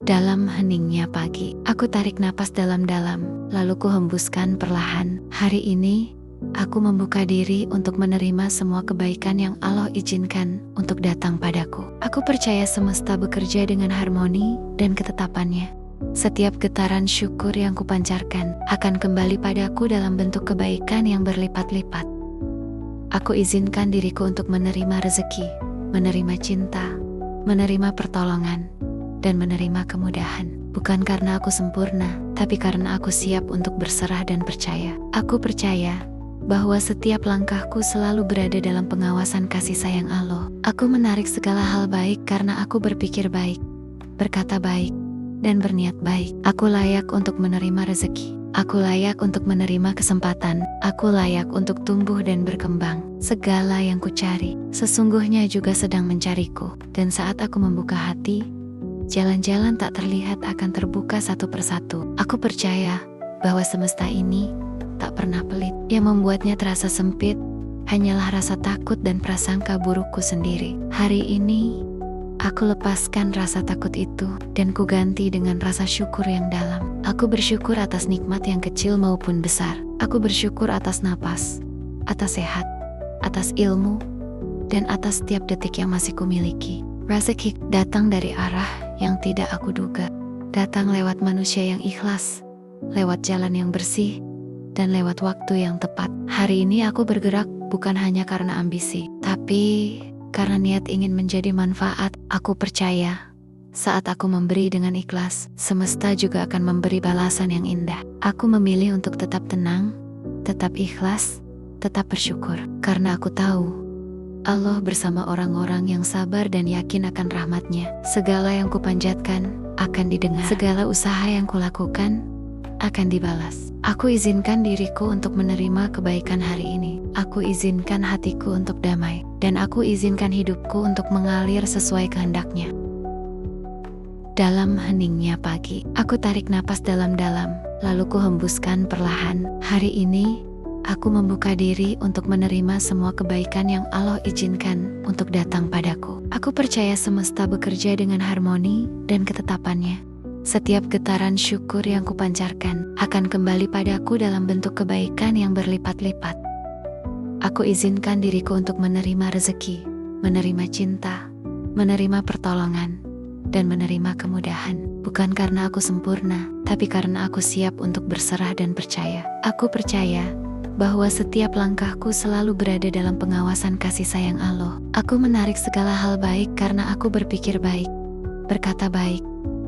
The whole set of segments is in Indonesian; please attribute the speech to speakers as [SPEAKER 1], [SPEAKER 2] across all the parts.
[SPEAKER 1] Dalam heningnya pagi, aku tarik napas dalam-dalam, lalu ku hembuskan perlahan. Hari ini, aku membuka diri untuk menerima semua kebaikan yang Allah izinkan untuk datang padaku. Aku percaya semesta bekerja dengan harmoni dan ketetapannya. Setiap getaran syukur yang kupancarkan akan kembali padaku dalam bentuk kebaikan yang berlipat-lipat. Aku izinkan diriku untuk menerima rezeki, menerima cinta, menerima pertolongan, dan menerima kemudahan. Bukan karena aku sempurna, tapi karena aku siap untuk berserah dan percaya. Aku percaya bahwa setiap langkahku selalu berada dalam pengawasan kasih sayang Allah. Aku menarik segala hal baik karena aku berpikir baik, berkata baik, dan berniat baik. Aku layak untuk menerima rezeki. Aku layak untuk menerima kesempatan. Aku layak untuk tumbuh dan berkembang. Segala yang kucari sesungguhnya juga sedang mencariku. Dan saat aku membuka hati, jalan-jalan tak terlihat akan terbuka satu persatu. Aku percaya bahwa semesta ini tak pernah pelit. Yang membuatnya terasa sempit hanyalah rasa takut dan prasangka burukku sendiri. Hari ini, aku lepaskan rasa takut itu dan kuganti dengan rasa syukur yang dalam. Aku bersyukur atas nikmat yang kecil maupun besar. Aku bersyukur atas napas, atas sehat, atas ilmu, dan atas setiap detik yang masih kumiliki. Rezeki datang dari arah yang tidak aku duga. Datang lewat manusia yang ikhlas, lewat jalan yang bersih, dan lewat waktu yang tepat. Hari ini aku bergerak bukan hanya karena ambisi, tapi karena niat ingin menjadi manfaat. Aku percaya saat aku memberi dengan ikhlas, semesta juga akan memberi balasan yang indah. Aku memilih untuk tetap tenang, tetap ikhlas, tetap bersyukur. Karena aku tahu Allah bersama orang-orang yang sabar dan yakin akan rahmat-Nya. Segala yang kupanjatkan akan didengar. Segala usaha yang kulakukan akan dibalas. Aku izinkan diriku untuk menerima kebaikan hari ini. Aku izinkan hatiku untuk damai. Dan aku izinkan hidupku untuk mengalir sesuai kehendak-Nya. Dalam heningnya pagi, aku tarik napas dalam-dalam, lalu ku hembuskan perlahan. Hari ini, aku membuka diri untuk menerima semua kebaikan yang Allah izinkan untuk datang padaku. Aku percaya semesta bekerja dengan harmoni dan ketetapannya. Setiap getaran syukur yang kupancarkan akan kembali padaku dalam bentuk kebaikan yang berlipat-lipat. Aku izinkan diriku untuk menerima rezeki, menerima cinta, menerima pertolongan, dan menerima kemudahan. Bukan karena aku sempurna, tapi karena aku siap untuk berserah dan percaya. Aku percaya bahwa setiap langkahku selalu berada dalam pengawasan kasih sayang Allah. Aku menarik segala hal baik karena aku berpikir baik, berkata baik,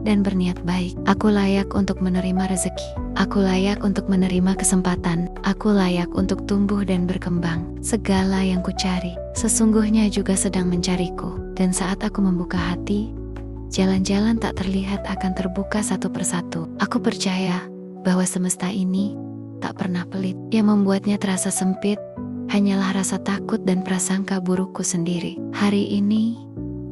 [SPEAKER 1] dan berniat baik. Aku layak untuk menerima rezeki. Aku layak untuk menerima kesempatan. Aku layak untuk tumbuh dan berkembang. Segala yang kucari sesungguhnya juga sedang mencariku. Dan saat aku membuka hati, jalan-jalan tak terlihat akan terbuka satu persatu. Aku percaya bahwa semesta ini tak pernah pelit. Yang membuatnya terasa sempit hanyalah rasa takut dan prasangka burukku sendiri. Hari ini,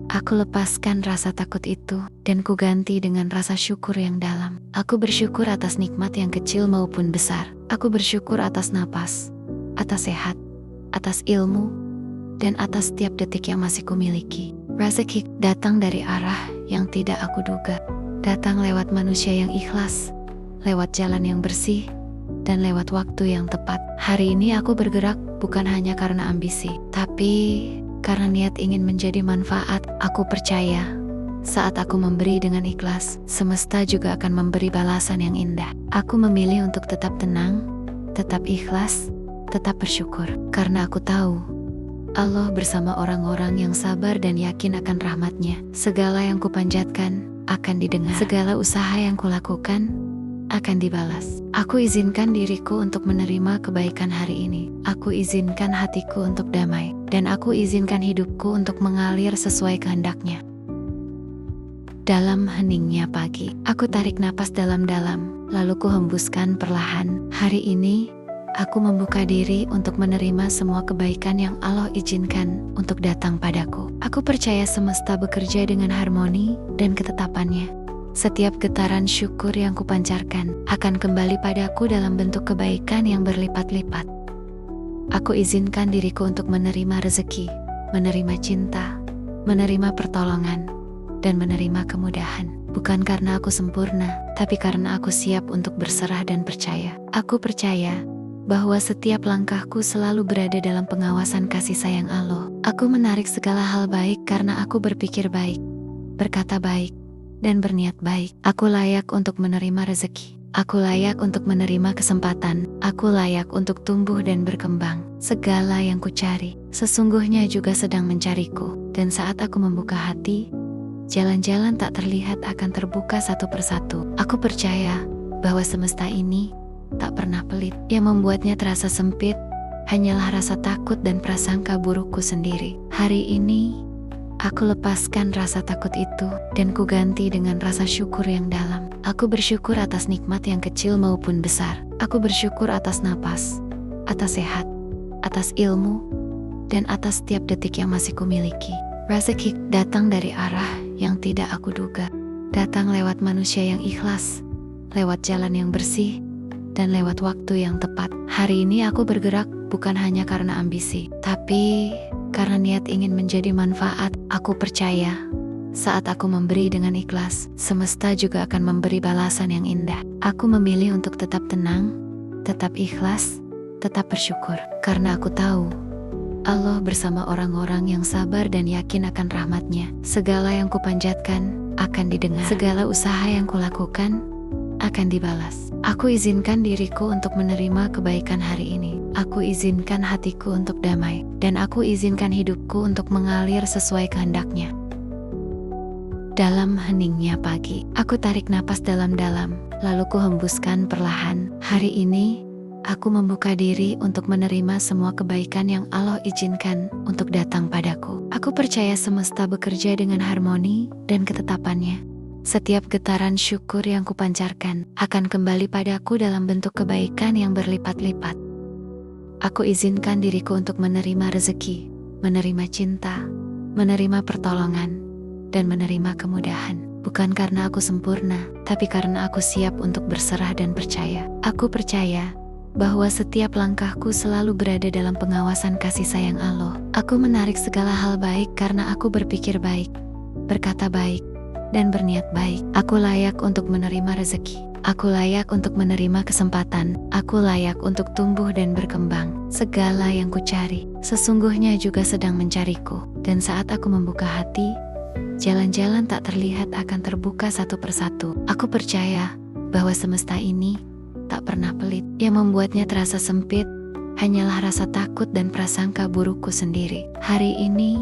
[SPEAKER 1] aku lepaskan rasa takut itu dan kuganti dengan rasa syukur yang dalam. Aku bersyukur atas nikmat yang kecil maupun besar. Aku bersyukur atas napas, atas sehat, atas ilmu, dan atas setiap detik yang masih kumiliki. Rezeki datang dari arah yang tidak aku duga. Datang lewat manusia yang ikhlas, lewat jalan yang bersih, dan lewat waktu yang tepat. Hari ini aku bergerak bukan hanya karena ambisi, tapi karena niat ingin menjadi manfaat. Aku percaya saat aku memberi dengan ikhlas, semesta juga akan memberi balasan yang indah. Aku memilih untuk tetap tenang, tetap ikhlas, tetap bersyukur. Karena aku tahu Allah bersama orang-orang yang sabar dan yakin akan rahmat-Nya. Segala yang kupanjatkan akan didengar. Segala usaha yang kulakukan akan dibalas. Aku izinkan diriku untuk menerima kebaikan hari ini. Aku izinkan hatiku untuk damai. Dan aku izinkan hidupku untuk mengalir sesuai kehendak-Nya. Dalam heningnya pagi, aku tarik napas dalam-dalam, lalu ku hembuskan perlahan. Hari ini, aku membuka diri untuk menerima semua kebaikan yang Allah izinkan untuk datang padaku. Aku percaya semesta bekerja dengan harmoni dan ketetapannya. Setiap getaran syukur yang kupancarkan akan kembali padaku dalam bentuk kebaikan yang berlipat-lipat. Aku izinkan diriku untuk menerima rezeki, menerima cinta, menerima pertolongan, dan menerima kemudahan. Bukan karena aku sempurna, tapi karena aku siap untuk berserah dan percaya. Aku percaya bahwa setiap langkahku selalu berada dalam pengawasan kasih sayang Allah. Aku menarik segala hal baik karena aku berpikir baik, berkata baik, dan berniat baik. Aku layak untuk menerima rezeki. Aku layak untuk menerima kesempatan. Aku layak untuk tumbuh dan berkembang. Segala yang kucari, sesungguhnya juga sedang mencariku. Dan saat aku membuka hati, jalan-jalan tak terlihat akan terbuka satu persatu. Aku percaya bahwa semesta ini tak pernah pelit. Yang membuatnya terasa sempit hanyalah rasa takut dan prasangka burukku sendiri. Hari ini, aku lepaskan rasa takut itu dan kuganti dengan rasa syukur yang dalam. Aku bersyukur atas nikmat yang kecil maupun besar. Aku bersyukur atas napas, atas sehat, atas ilmu, dan atas setiap detik yang masih kumiliki. Rezeki datang dari arah yang tidak aku duga. Datang lewat manusia yang ikhlas, lewat jalan yang bersih, dan lewat waktu yang tepat. Hari ini aku bergerak bukan hanya karena ambisi, tapi karena niat ingin menjadi manfaat. Aku percaya saat aku memberi dengan ikhlas, semesta juga akan memberi balasan yang indah. Aku memilih untuk tetap tenang, tetap ikhlas, tetap bersyukur. Karena aku tahu Allah bersama orang-orang yang sabar dan yakin akan rahmat-Nya. Segala yang kupanjatkan akan didengar. Segala usaha yang kulakukan akan dibalas. Aku izinkan diriku untuk menerima kebaikan hari ini. Aku izinkan hatiku untuk damai. Dan aku izinkan hidupku untuk mengalir sesuai kehendak-Nya. Dalam heningnya pagi, aku tarik napas dalam-dalam, lalu ku hembuskan perlahan. Hari ini, aku membuka diri untuk menerima semua kebaikan yang Allah izinkan untuk datang padaku. Aku percaya semesta bekerja dengan harmoni dan ketetapannya. Setiap getaran syukur yang kupancarkan akan kembali padaku dalam bentuk kebaikan yang berlipat-lipat. Aku izinkan diriku untuk menerima rezeki, menerima cinta, menerima pertolongan, dan menerima kemudahan. Bukan karena aku sempurna, tapi karena aku siap untuk berserah dan percaya. Aku percaya bahwa setiap langkahku selalu berada dalam pengawasan kasih sayang Allah. Aku menarik segala hal baik karena aku berpikir baik, berkata baik, dan berniat baik. Aku layak untuk menerima rezeki. Aku layak untuk menerima kesempatan. Aku layak untuk tumbuh dan berkembang. Segala yang kucari, sesungguhnya juga sedang mencariku. Dan saat aku membuka hati, jalan-jalan tak terlihat akan terbuka satu persatu. Aku percaya bahwa semesta ini tak pernah pelit. Yang membuatnya terasa sempit hanyalah rasa takut dan prasangka burukku sendiri. Hari ini,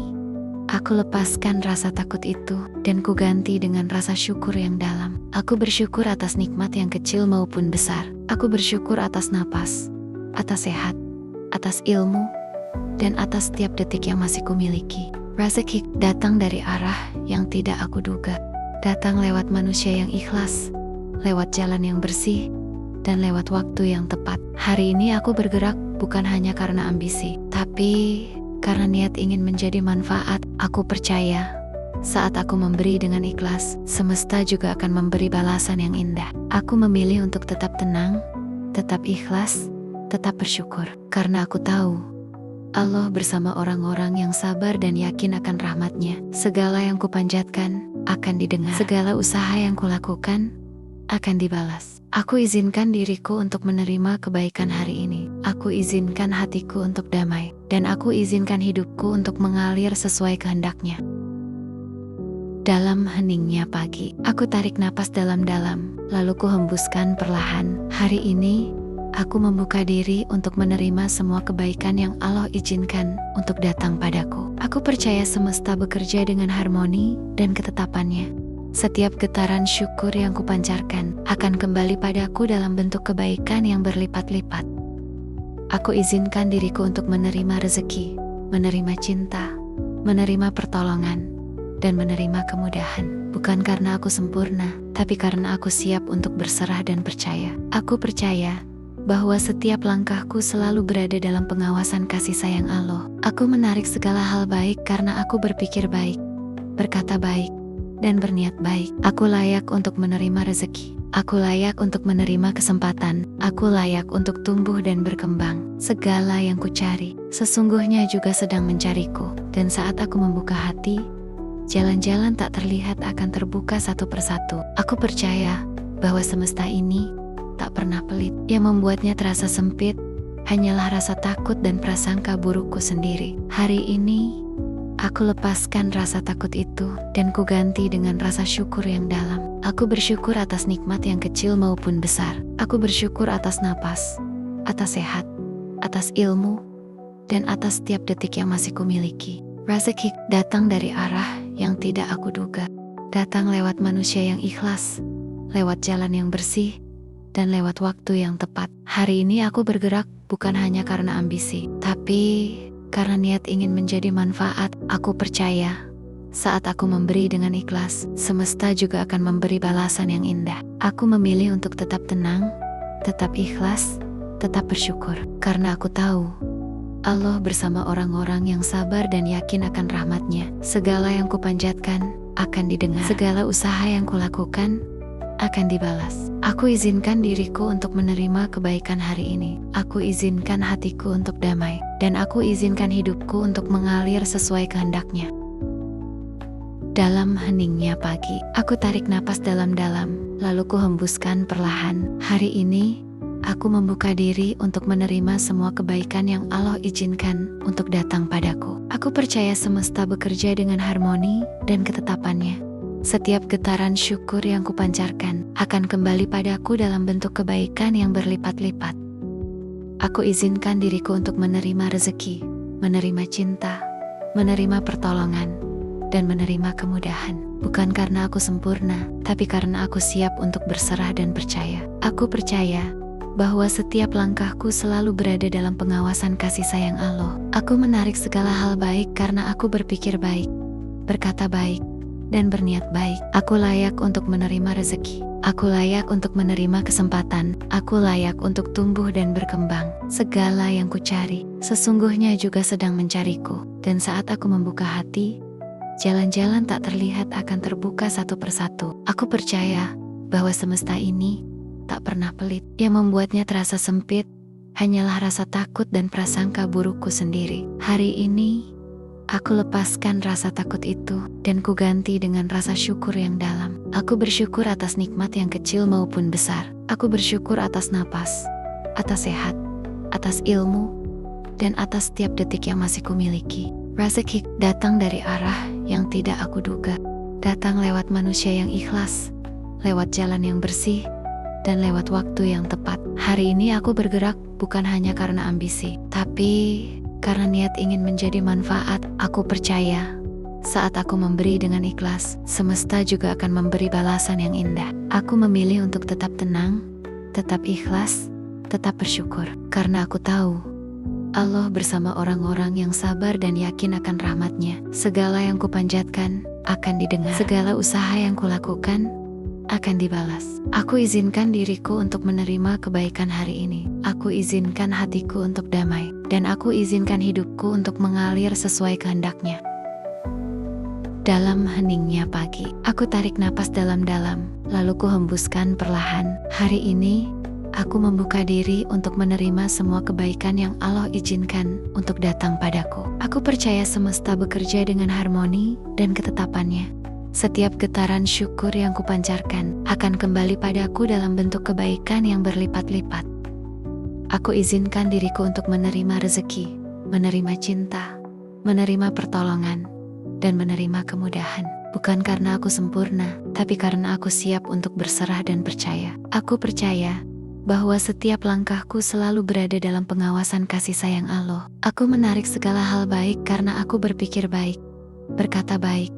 [SPEAKER 1] aku lepaskan rasa takut itu dan kuganti dengan rasa syukur yang dalam. Aku bersyukur atas nikmat yang kecil maupun besar. Aku bersyukur atas napas, atas sehat, atas ilmu, dan atas setiap detik yang masih kumiliki. Rezeki datang dari arah yang tidak aku duga. Datang lewat manusia yang ikhlas, lewat jalan yang bersih, dan lewat waktu yang tepat. Hari ini aku bergerak bukan hanya karena ambisi, tapi karena niat ingin menjadi manfaat. Aku percaya saat aku memberi dengan ikhlas, semesta juga akan memberi balasan yang indah. Aku memilih untuk tetap tenang, tetap ikhlas, tetap bersyukur. Karena aku tahu Allah bersama orang-orang yang sabar dan yakin akan rahmat-Nya. Segala yang kupanjatkan akan didengar. Segala usaha yang kulakukan akan dibalas. Aku izinkan diriku untuk menerima kebaikan hari ini. Aku izinkan hatiku untuk damai. Dan aku izinkan hidupku untuk mengalir sesuai kehendak-Nya. Dalam heningnya pagi, aku tarik napas dalam-dalam, lalu ku hembuskan perlahan. Hari ini, aku membuka diri untuk menerima semua kebaikan yang Allah izinkan untuk datang padaku. Aku percaya semesta bekerja dengan harmoni dan ketetapannya. Setiap getaran syukur yang kupancarkan akan kembali padaku dalam bentuk kebaikan yang berlipat-lipat. Aku izinkan diriku untuk menerima rezeki, menerima cinta, menerima pertolongan, dan menerima kemudahan. Bukan karena aku sempurna, tapi karena aku siap untuk berserah dan percaya. Aku percaya bahwa setiap langkahku selalu berada dalam pengawasan kasih sayang Allah. Aku menarik segala hal baik karena aku berpikir baik, berkata baik, dan berniat baik. Aku layak untuk menerima rezeki. Aku layak untuk menerima kesempatan. Aku layak untuk tumbuh dan berkembang. Segala yang kucari, sesungguhnya juga sedang mencariku. Dan saat aku membuka hati, jalan-jalan tak terlihat akan terbuka satu persatu. Aku percaya bahwa semesta ini tak pernah pelit. Yang membuatnya terasa sempit hanyalah rasa takut dan prasangka burukku sendiri. Hari ini aku lepaskan rasa takut itu dan kuganti dengan rasa syukur yang dalam. Aku bersyukur atas nikmat yang kecil maupun besar. Aku bersyukur atas napas, atas sehat, atas ilmu, dan atas setiap detik yang masih kumiliki. Rezeki datang dari arah yang tidak aku duga. Datang lewat manusia yang ikhlas, lewat jalan yang bersih, dan lewat waktu yang tepat. Hari ini aku bergerak bukan hanya karena ambisi, tapi karena niat ingin menjadi manfaat. Aku percaya saat aku memberi dengan ikhlas, semesta juga akan memberi balasan yang indah. Aku memilih untuk tetap tenang, tetap ikhlas, tetap bersyukur. Karena aku tahu Allah bersama orang-orang yang sabar dan yakin akan rahmat-Nya. Segala yang kupanjatkan akan didengar. Segala usaha yang kulakukan akan dibalas. Aku izinkan diriku untuk menerima kebaikan hari ini. Aku izinkan hatiku untuk damai. Dan aku izinkan hidupku untuk mengalir sesuai kehendak-Nya. Dalam heningnya pagi, aku tarik napas dalam-dalam, lalu ku hembuskan perlahan. Hari ini, aku membuka diri untuk menerima semua kebaikan yang Allah izinkan untuk datang padaku. Aku percaya semesta bekerja dengan harmoni dan ketetapannya. Setiap getaran syukur yang kupancarkan akan kembali padaku dalam bentuk kebaikan yang berlipat-lipat. Aku izinkan diriku untuk menerima rezeki, menerima cinta, menerima pertolongan, dan menerima kemudahan. Bukan karena aku sempurna, tapi karena aku siap untuk berserah dan percaya. Aku percaya bahwa setiap langkahku selalu berada dalam pengawasan kasih sayang Allah. Aku menarik segala hal baik karena aku berpikir baik, berkata baik, dan berniat baik. Aku layak untuk menerima rezeki. Aku layak untuk menerima kesempatan. Aku layak untuk tumbuh dan berkembang. Segala yang kucari, sesungguhnya juga sedang mencariku. Dan saat aku membuka hati, jalan-jalan tak terlihat akan terbuka satu persatu. Aku percaya bahwa semesta ini tak pernah pelit. Yang membuatnya terasa sempit hanyalah rasa takut dan prasangka burukku sendiri. Hari ini aku lepaskan rasa takut itu dan kuganti dengan rasa syukur yang dalam. Aku bersyukur atas nikmat yang kecil maupun besar. Aku bersyukur atas napas, atas sehat, atas ilmu, dan atas setiap detik yang masih kumiliki. Rezeki datang dari arah yang tidak aku duga. Datang lewat manusia yang ikhlas, lewat jalan yang bersih, dan lewat waktu yang tepat. Hari ini aku bergerak bukan hanya karena ambisi, tapi karena niat ingin menjadi manfaat. Aku percaya saat aku memberi dengan ikhlas, semesta juga akan memberi balasan yang indah. Aku memilih untuk tetap tenang, tetap ikhlas, tetap bersyukur. Karena aku tahu Allah bersama orang-orang yang sabar dan yakin akan rahmat-Nya. Segala yang kupanjatkan akan didengar. Segala usaha yang kulakukan akan dibalas. Aku izinkan diriku untuk menerima kebaikan hari ini. Aku izinkan hatiku untuk damai. Dan aku izinkan hidupku untuk mengalir sesuai kehendak-Nya. Dalam heningnya pagi, aku tarik napas dalam-dalam, lalu ku hembuskan perlahan. Hari ini, aku membuka diri untuk menerima semua kebaikan yang Allah izinkan untuk datang padaku. Aku percaya semesta bekerja dengan harmoni dan ketetapannya. Setiap getaran syukur yang kupancarkan akan kembali padaku dalam bentuk kebaikan yang berlipat-lipat. Aku izinkan diriku untuk menerima rezeki, menerima cinta, menerima pertolongan, dan menerima kemudahan. Bukan karena aku sempurna, tapi karena aku siap untuk berserah dan percaya. Aku percaya bahwa setiap langkahku selalu berada dalam pengawasan kasih sayang Allah. Aku menarik segala hal baik karena aku berpikir baik, berkata baik,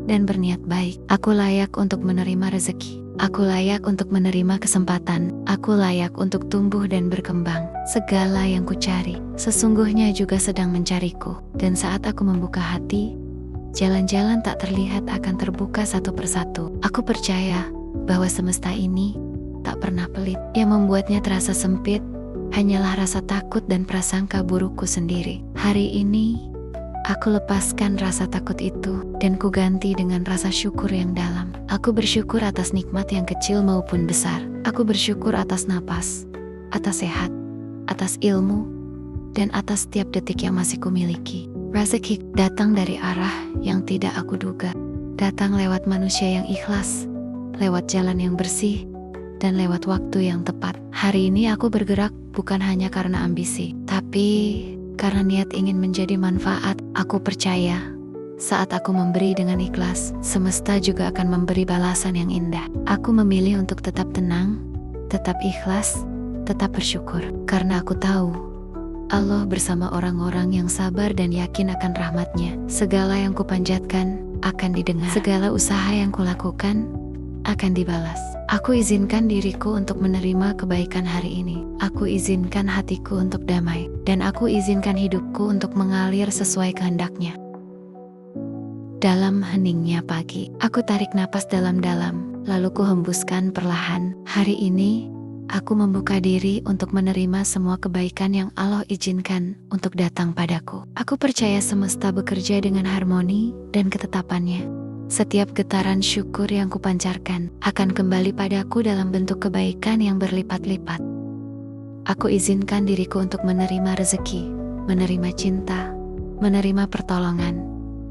[SPEAKER 1] dan berniat baik. Aku layak untuk menerima rezeki. Aku layak untuk menerima kesempatan. Aku layak untuk tumbuh dan berkembang. Segala yang kucari, sesungguhnya juga sedang mencariku. Dan saat aku membuka hati, jalan-jalan tak terlihat akan terbuka satu persatu. Aku percaya bahwa semesta ini tak pernah pelit. Yang membuatnya terasa sempit hanyalah rasa takut dan prasangka burukku sendiri. Hari ini, aku lepaskan rasa takut itu dan kuganti dengan rasa syukur yang dalam. Aku bersyukur atas nikmat yang kecil maupun besar. Aku bersyukur atas napas, atas sehat, atas ilmu, dan atas setiap detik yang masih kumiliki. Rezeki datang dari arah yang tidak aku duga. datang lewat manusia yang ikhlas, lewat jalan yang bersih, dan lewat waktu yang tepat. Hari ini aku bergerak bukan hanya karena ambisi, tapi karena niat ingin menjadi manfaat. Aku percaya saat aku memberi dengan ikhlas, semesta juga akan memberi balasan yang indah. Aku memilih untuk tetap tenang, tetap ikhlas, tetap bersyukur, karena aku tahu Allah bersama orang-orang yang sabar dan yakin akan rahmat-Nya. Segala yang kupanjatkan akan didengar, segala usaha yang kulakukan akan dibalas. Aku izinkan diriku untuk menerima kebaikan hari ini. Aku izinkan hatiku untuk damai, dan aku izinkan hidupku untuk mengalir sesuai kehendak-Nya. Dalam heningnya pagi, aku tarik napas dalam-dalam, lalu ku hembuskan perlahan. Hari ini aku membuka diri untuk menerima semua kebaikan yang Allah izinkan untuk datang padaku. Aku percaya semesta bekerja dengan harmoni dan ketetapannya. Setiap getaran syukur yang kupancarkan akan kembali padaku dalam bentuk kebaikan yang berlipat-lipat. Aku izinkan diriku untuk menerima rezeki, menerima cinta, menerima pertolongan,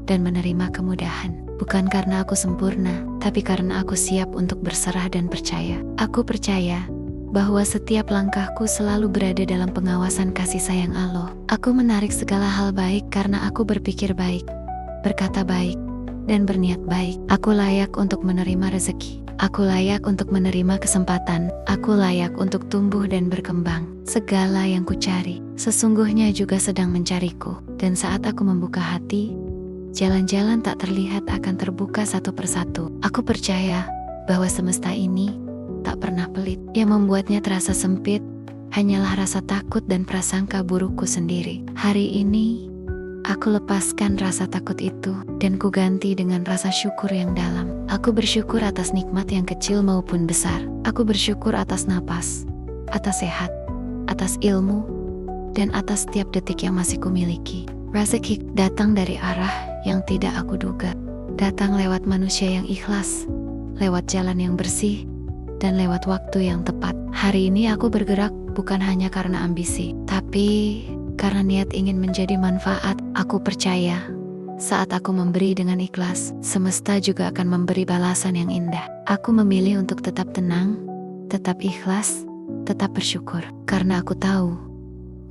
[SPEAKER 1] dan menerima kemudahan. Bukan karena aku sempurna, tapi karena aku siap untuk berserah dan percaya. Aku percaya bahwa setiap langkahku selalu berada dalam pengawasan kasih sayang Allah. Aku menarik segala hal baik karena aku berpikir baik, berkata baik, dan berniat baik. Aku layak untuk menerima rezeki. Aku layak untuk menerima kesempatan. Aku layak untuk tumbuh dan berkembang. Segala yang kucari sesungguhnya juga sedang mencariku. Dan saat aku membuka hati, jalan-jalan tak terlihat akan terbuka satu persatu. Aku percaya bahwa semesta ini tak pernah pelit. Yang membuatnya terasa sempit hanyalah rasa takut dan prasangka burukku sendiri. Hari ini aku lepaskan rasa takut itu dan ku ganti dengan rasa syukur yang dalam. Aku bersyukur atas nikmat yang kecil maupun besar. Aku bersyukur atas napas, atas sehat, atas ilmu, dan atas setiap detik yang masih kumiliki. Rezeki datang dari arah yang tidak aku duga. Datang lewat manusia yang ikhlas, lewat jalan yang bersih, dan lewat waktu yang tepat. Hari ini aku bergerak bukan hanya karena ambisi, tapi karena niat ingin menjadi manfaat. Aku percaya saat aku memberi dengan ikhlas, semesta juga akan memberi balasan yang indah. Aku memilih untuk tetap tenang, tetap ikhlas, tetap bersyukur, karena aku tahu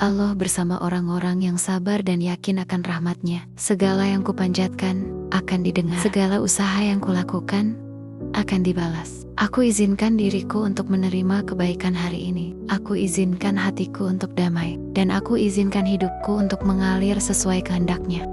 [SPEAKER 1] Allah bersama orang-orang yang sabar dan yakin akan rahmat-Nya. Segala yang kupanjatkan akan didengar, segala usaha yang kulakukan akan dibalas. Aku izinkan diriku untuk menerima kebaikan hari ini. Aku izinkan hatiku untuk damai, dan aku izinkan hidupku untuk mengalir sesuai kehendak-Nya.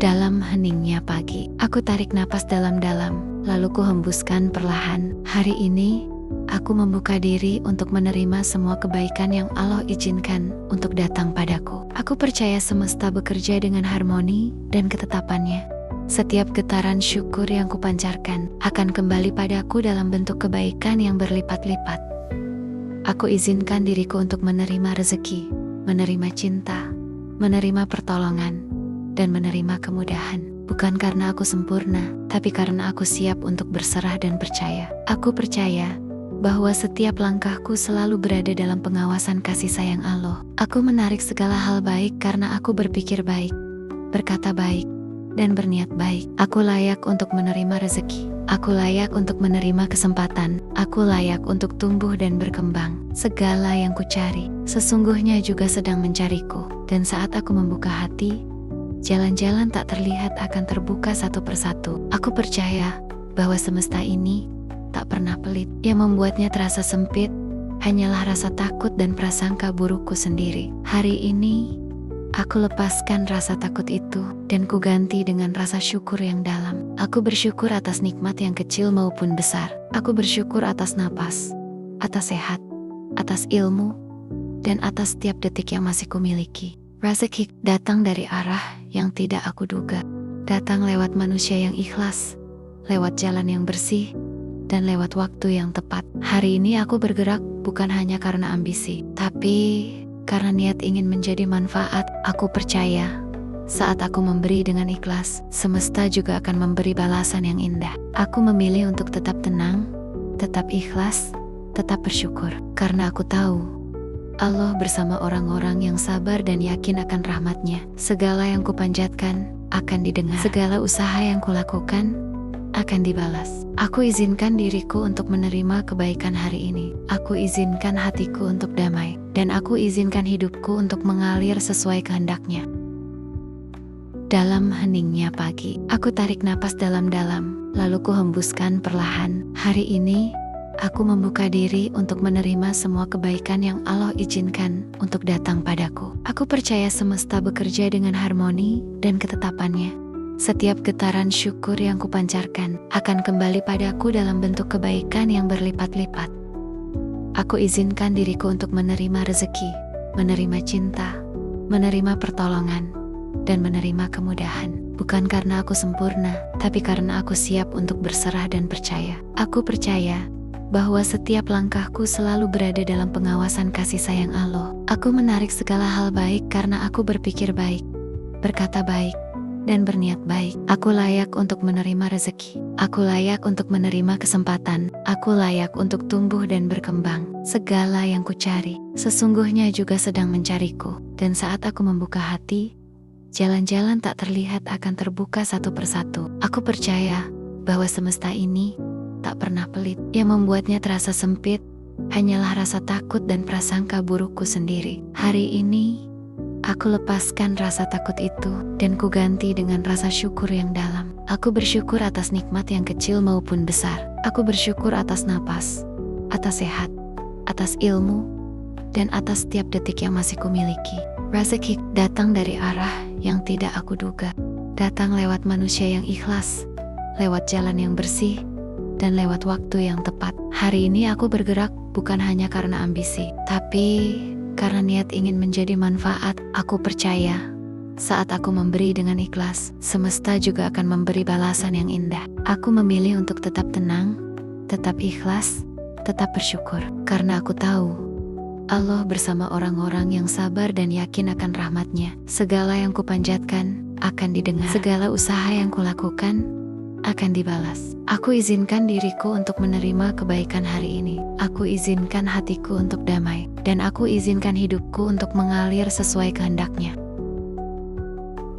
[SPEAKER 1] Dalam heningnya pagi, aku tarik napas dalam-dalam, lalu ku hembuskan perlahan. Hari ini aku membuka diri untuk menerima semua kebaikan yang Allah izinkan untuk datang padaku. Aku percaya semesta bekerja dengan harmoni dan ketetapannya. Setiap getaran syukur yang kupancarkan akan kembali padaku dalam bentuk kebaikan yang berlipat-lipat. Aku izinkan diriku untuk menerima rezeki, menerima cinta, menerima pertolongan, dan menerima kemudahan. Bukan karena aku sempurna, tapi karena aku siap untuk berserah dan percaya. Aku percaya bahwa setiap langkahku selalu berada dalam pengawasan kasih sayang Allah. Aku menarik segala hal baik karena aku berpikir baik, berkata baik, dan berniat baik. Aku layak untuk menerima rezeki. Aku layak untuk menerima kesempatan. Aku layak untuk tumbuh dan berkembang. Segala yang kucari sesungguhnya juga sedang mencariku. Dan saat aku membuka hati, jalan-jalan tak terlihat akan terbuka satu persatu. Aku percaya bahwa semesta ini tak pernah pelit. Yang membuatnya terasa sempit hanyalah rasa takut dan prasangka burukku sendiri. Hari ini aku lepaskan rasa takut itu dan ku ganti dengan rasa syukur yang dalam. Aku bersyukur atas nikmat yang kecil maupun besar. Aku bersyukur atas napas, atas sehat, atas ilmu, dan atas setiap detik yang masih kumiliki. Rezeki datang dari arah yang tidak aku duga. Datang lewat manusia yang ikhlas, lewat jalan yang bersih, dan lewat waktu yang tepat. Hari ini aku bergerak bukan hanya karena ambisi, tapi karena niat ingin menjadi manfaat. Aku percaya saat aku memberi dengan ikhlas, semesta juga akan memberi balasan yang indah. Aku memilih untuk tetap tenang, tetap ikhlas, tetap bersyukur, karena aku tahu Allah bersama orang-orang yang sabar dan yakin akan rahmat-Nya. Segala yang kupanjatkan akan didengar. Segala usaha yang kulakukan akan dibalas. Aku izinkan diriku untuk menerima kebaikan hari ini. Aku izinkan hatiku untuk damai. Dan aku izinkan hidupku untuk mengalir sesuai kehendaknya. Dalam heningnya pagi, aku tarik napas dalam-dalam, lalu ku hembuskan perlahan. Hari ini, aku membuka diri untuk menerima semua kebaikan yang Allah izinkan untuk datang padaku. Aku percaya semesta bekerja dengan harmoni dan ketetapannya. Setiap getaran syukur yang kupancarkan akan kembali padaku dalam bentuk kebaikan yang berlipat-lipat. Aku izinkan diriku untuk menerima rezeki, menerima cinta, menerima pertolongan, dan menerima kemudahan. Bukan karena aku sempurna, tapi karena aku siap untuk berserah dan percaya. Aku percaya bahwa setiap langkahku selalu berada dalam pengawasan kasih sayang Allah. Aku menarik segala hal baik karena aku berpikir baik, berkata baik, dan berniat baik. Aku layak untuk menerima rezeki. Aku layak untuk menerima kesempatan. Aku layak untuk tumbuh dan berkembang. Segala yang kucari, sesungguhnya juga sedang mencariku. Dan saat aku membuka hati, jalan-jalan tak terlihat akan terbuka satu persatu. Aku percaya bahwa semesta ini tak pernah pelit. Yang membuatnya terasa sempit hanyalah rasa takut dan prasangka burukku sendiri. Hari ini, aku lepaskan rasa takut itu dan kuganti dengan rasa syukur yang dalam. Aku bersyukur atas nikmat yang kecil maupun besar. Aku bersyukur atas napas, atas sehat, atas ilmu, dan atas setiap detik yang masih kumiliki. Rezeki datang dari arah yang tidak aku duga. Datang lewat manusia yang ikhlas, lewat jalan yang bersih, dan lewat waktu yang tepat. Hari ini aku bergerak bukan hanya karena ambisi, tapi karena niat ingin menjadi manfaat. Aku percaya saat aku memberi dengan ikhlas, semesta juga akan memberi balasan yang indah. Aku memilih untuk tetap tenang, tetap ikhlas, tetap bersyukur. Karena aku tahu Allah bersama orang-orang yang sabar dan yakin akan rahmatnya. Segala yang kupanjatkan akan didengar. Segala usaha yang kulakukan akan dibalas. Aku izinkan diriku untuk menerima kebaikan hari ini. Aku izinkan hatiku untuk damai. Dan aku izinkan hidupku untuk mengalir sesuai kehendaknya.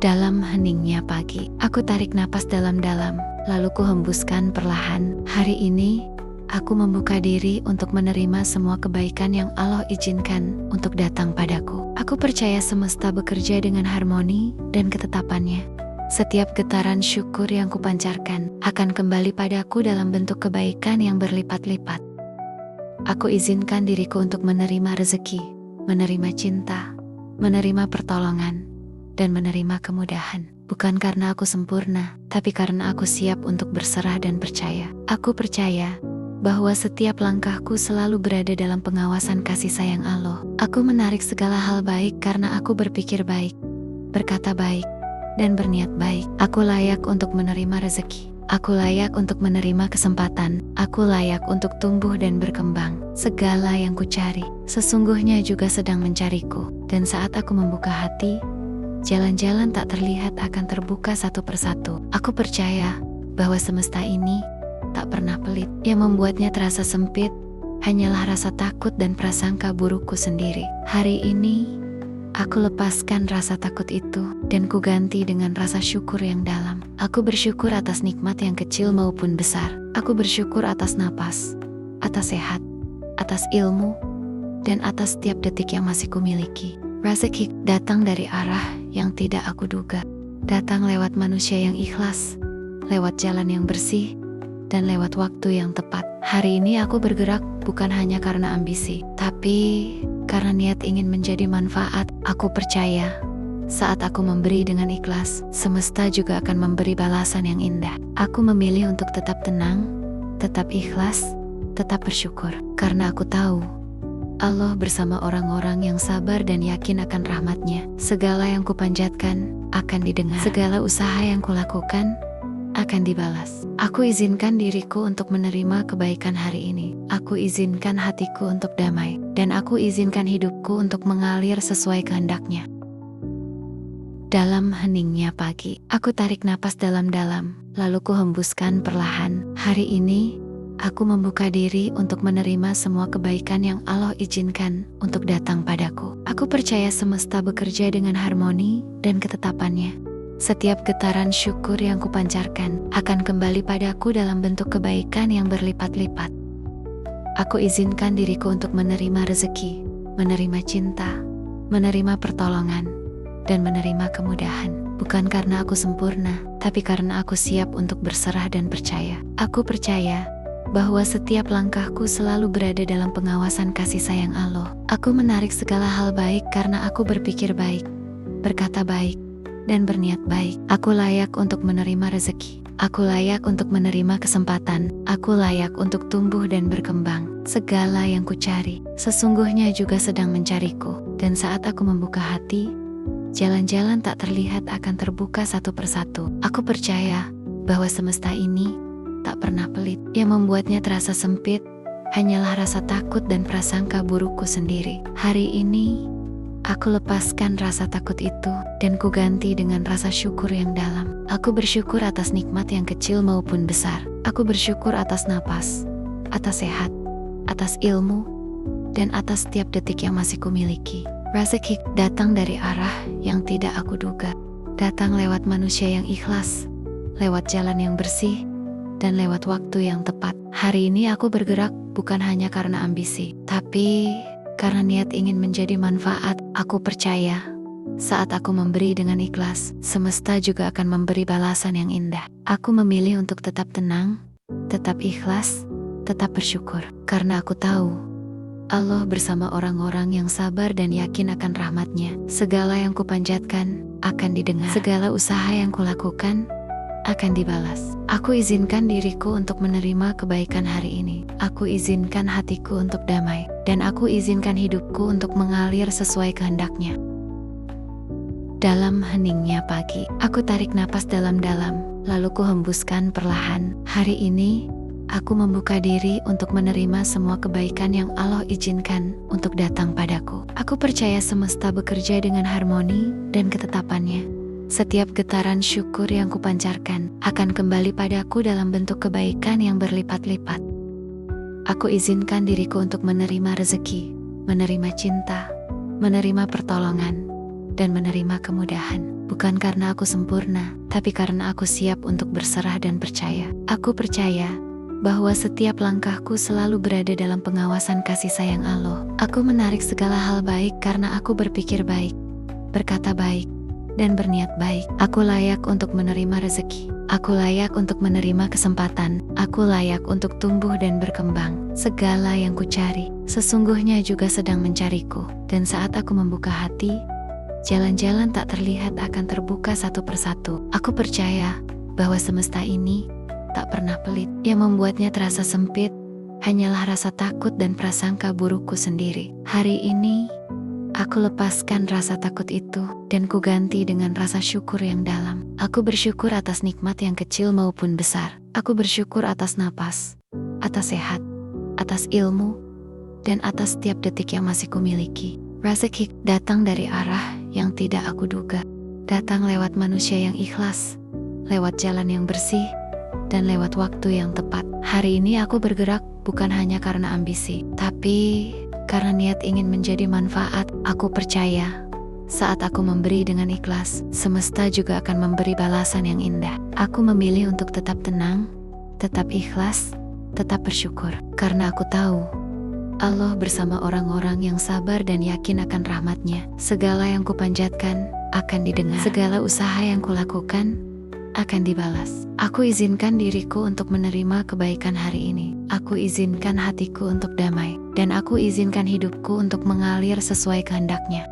[SPEAKER 1] Dalam heningnya pagi, aku tarik napas dalam-dalam, lalu ku hembuskan perlahan. Hari ini, aku membuka diri untuk menerima semua kebaikan yang Allah izinkan untuk datang padaku. Aku percaya semesta bekerja dengan harmoni dan ketetapannya. Setiap getaran syukur yang kupancarkan akan kembali padaku dalam bentuk kebaikan yang berlipat-lipat. Aku izinkan diriku untuk menerima rezeki, menerima cinta, menerima pertolongan, dan menerima kemudahan. Bukan karena aku sempurna, tapi karena aku siap untuk berserah dan percaya. Aku percaya bahwa setiap langkahku selalu berada dalam pengawasan kasih sayang Allah. Aku menarik segala hal baik karena aku berpikir baik, berkata baik, dan berniat baik. Aku layak untuk menerima rezeki. Aku layak untuk menerima kesempatan. Aku layak untuk tumbuh dan berkembang. Segala yang kucari, sesungguhnya juga sedang mencariku. Dan saat aku membuka hati, jalan-jalan tak terlihat akan terbuka satu persatu. Aku percaya bahwa semesta ini tak pernah pelit. Yang membuatnya terasa sempit hanyalah rasa takut dan prasangka burukku sendiri. Hari ini, aku lepaskan rasa takut itu dan kuganti dengan rasa syukur yang dalam. Aku bersyukur atas nikmat yang kecil maupun besar. Aku bersyukur atas napas, atas sehat, atas ilmu, dan atas setiap detik yang masih kumiliki. Rezeki datang dari arah yang tidak aku duga. Datang lewat manusia yang ikhlas, lewat jalan yang bersih, dan lewat waktu yang tepat. Hari ini aku bergerak bukan hanya karena ambisi, tapi karena niat ingin menjadi manfaat. Aku percaya saat aku memberi dengan ikhlas, semesta juga akan memberi balasan yang indah. Aku memilih untuk tetap tenang, tetap ikhlas, tetap bersyukur. Karena aku tahu Allah bersama orang-orang yang sabar dan yakin akan rahmatnya. Segala yang kupanjatkan akan didengar. Segala usaha yang kulakukan akan dibalas. Aku izinkan diriku untuk menerima kebaikan hari ini. Aku izinkan hatiku untuk damai. Dan aku izinkan hidupku untuk mengalir sesuai kehendaknya. Dalam heningnya pagi, aku tarik napas dalam-dalam, lalu ku hembuskan perlahan. Hari ini, aku membuka diri untuk menerima semua kebaikan yang Allah izinkan untuk datang padaku. Aku percaya semesta bekerja dengan harmoni dan ketetapannya. Setiap getaran syukur yang kupancarkan akan kembali padaku dalam bentuk kebaikan yang berlipat-lipat. Aku izinkan diriku untuk menerima rezeki, menerima cinta, menerima pertolongan, dan menerima kemudahan. Bukan karena aku sempurna, tapi karena aku siap untuk berserah dan percaya. Aku percaya bahwa setiap langkahku selalu berada dalam pengawasan kasih sayang Allah. Aku menarik segala hal baik karena aku berpikir baik, berkata baik, dan berniat baik. Aku layak untuk menerima rezeki. Aku layak untuk menerima kesempatan. Aku layak untuk tumbuh dan berkembang. Segala yang kucari sesungguhnya juga sedang mencariku. Dan saat aku membuka hati, jalan-jalan tak terlihat akan terbuka satu persatu. Aku percaya bahwa semesta ini tak pernah pelit. Yang membuatnya terasa sempit hanyalah rasa takut dan prasangka burukku sendiri. Hari ini aku lepaskan rasa takut itu dan kuganti dengan rasa syukur yang dalam. Aku bersyukur atas nikmat yang kecil maupun besar. Aku bersyukur atas napas, atas sehat, atas ilmu, dan atas setiap detik yang masih kumiliki. Rezeki datang dari arah yang tidak aku duga. Datang lewat manusia yang ikhlas, lewat jalan yang bersih, dan lewat waktu yang tepat. Hari ini aku bergerak bukan hanya karena ambisi, tapi karena niat ingin menjadi manfaat. Aku percaya saat aku memberi dengan ikhlas, semesta juga akan memberi balasan yang indah. Aku memilih untuk tetap tenang, tetap ikhlas, tetap bersyukur. Karena aku tahu Allah bersama orang-orang yang sabar dan yakin akan rahmat-Nya. Segala yang kupanjatkan akan didengar. Segala usaha yang kulakukan akan dibalas. Aku izinkan diriku untuk menerima kebaikan hari ini. Aku izinkan hatiku untuk damai. Dan aku izinkan hidupku untuk mengalir sesuai kehendak-Nya. Dalam heningnya pagi, aku tarik napas dalam-dalam, lalu ku hembuskan perlahan. Hari ini, aku membuka diri untuk menerima semua kebaikan yang Allah izinkan untuk datang padaku. Aku percaya semesta bekerja dengan harmoni dan ketetapannya. Setiap getaran syukur yang kupancarkan akan kembali padaku dalam bentuk kebaikan yang berlipat-lipat. Aku izinkan diriku untuk menerima rezeki, menerima cinta, menerima pertolongan, dan menerima kemudahan. Bukan karena aku sempurna, tapi karena aku siap untuk berserah dan percaya. Aku percaya bahwa setiap langkahku selalu berada dalam pengawasan kasih sayang Allah. Aku menarik segala hal baik karena aku berpikir baik, berkata baik, dan berniat baik. Aku layak untuk menerima rezeki. Aku layak untuk menerima kesempatan. Aku layak untuk tumbuh dan berkembang. Segala yang kucari sesungguhnya juga sedang mencariku. Dan saat aku membuka hati, jalan-jalan tak terlihat akan terbuka satu persatu. Aku percaya bahwa semesta ini tak pernah pelit. Yang membuatnya terasa sempit hanyalah rasa takut dan prasangka burukku sendiri. Hari ini aku lepaskan rasa takut itu dan kuganti dengan rasa syukur yang dalam. Aku bersyukur atas nikmat yang kecil maupun besar. Aku bersyukur atas napas, atas sehat, atas ilmu, dan atas setiap detik yang masih kumiliki. Rezeki datang dari arah yang tidak aku duga. Datang lewat manusia yang ikhlas, lewat jalan yang bersih, dan lewat waktu yang tepat. Hari ini aku bergerak bukan hanya karena ambisi, tapi karena niat ingin menjadi manfaat. Aku percaya saat aku memberi dengan ikhlas, semesta juga akan memberi balasan yang indah. Aku memilih untuk tetap tenang, tetap ikhlas, tetap bersyukur. Karena aku tahu Allah bersama orang-orang yang sabar dan yakin akan rahmat-Nya. Segala yang kupanjatkan akan didengar. Segala usaha yang kulakukan akan dibalas. Aku izinkan diriku untuk menerima kebaikan hari ini. Aku izinkan hatiku untuk damai. Dan aku izinkan hidupku untuk mengalir sesuai kehendak-Nya.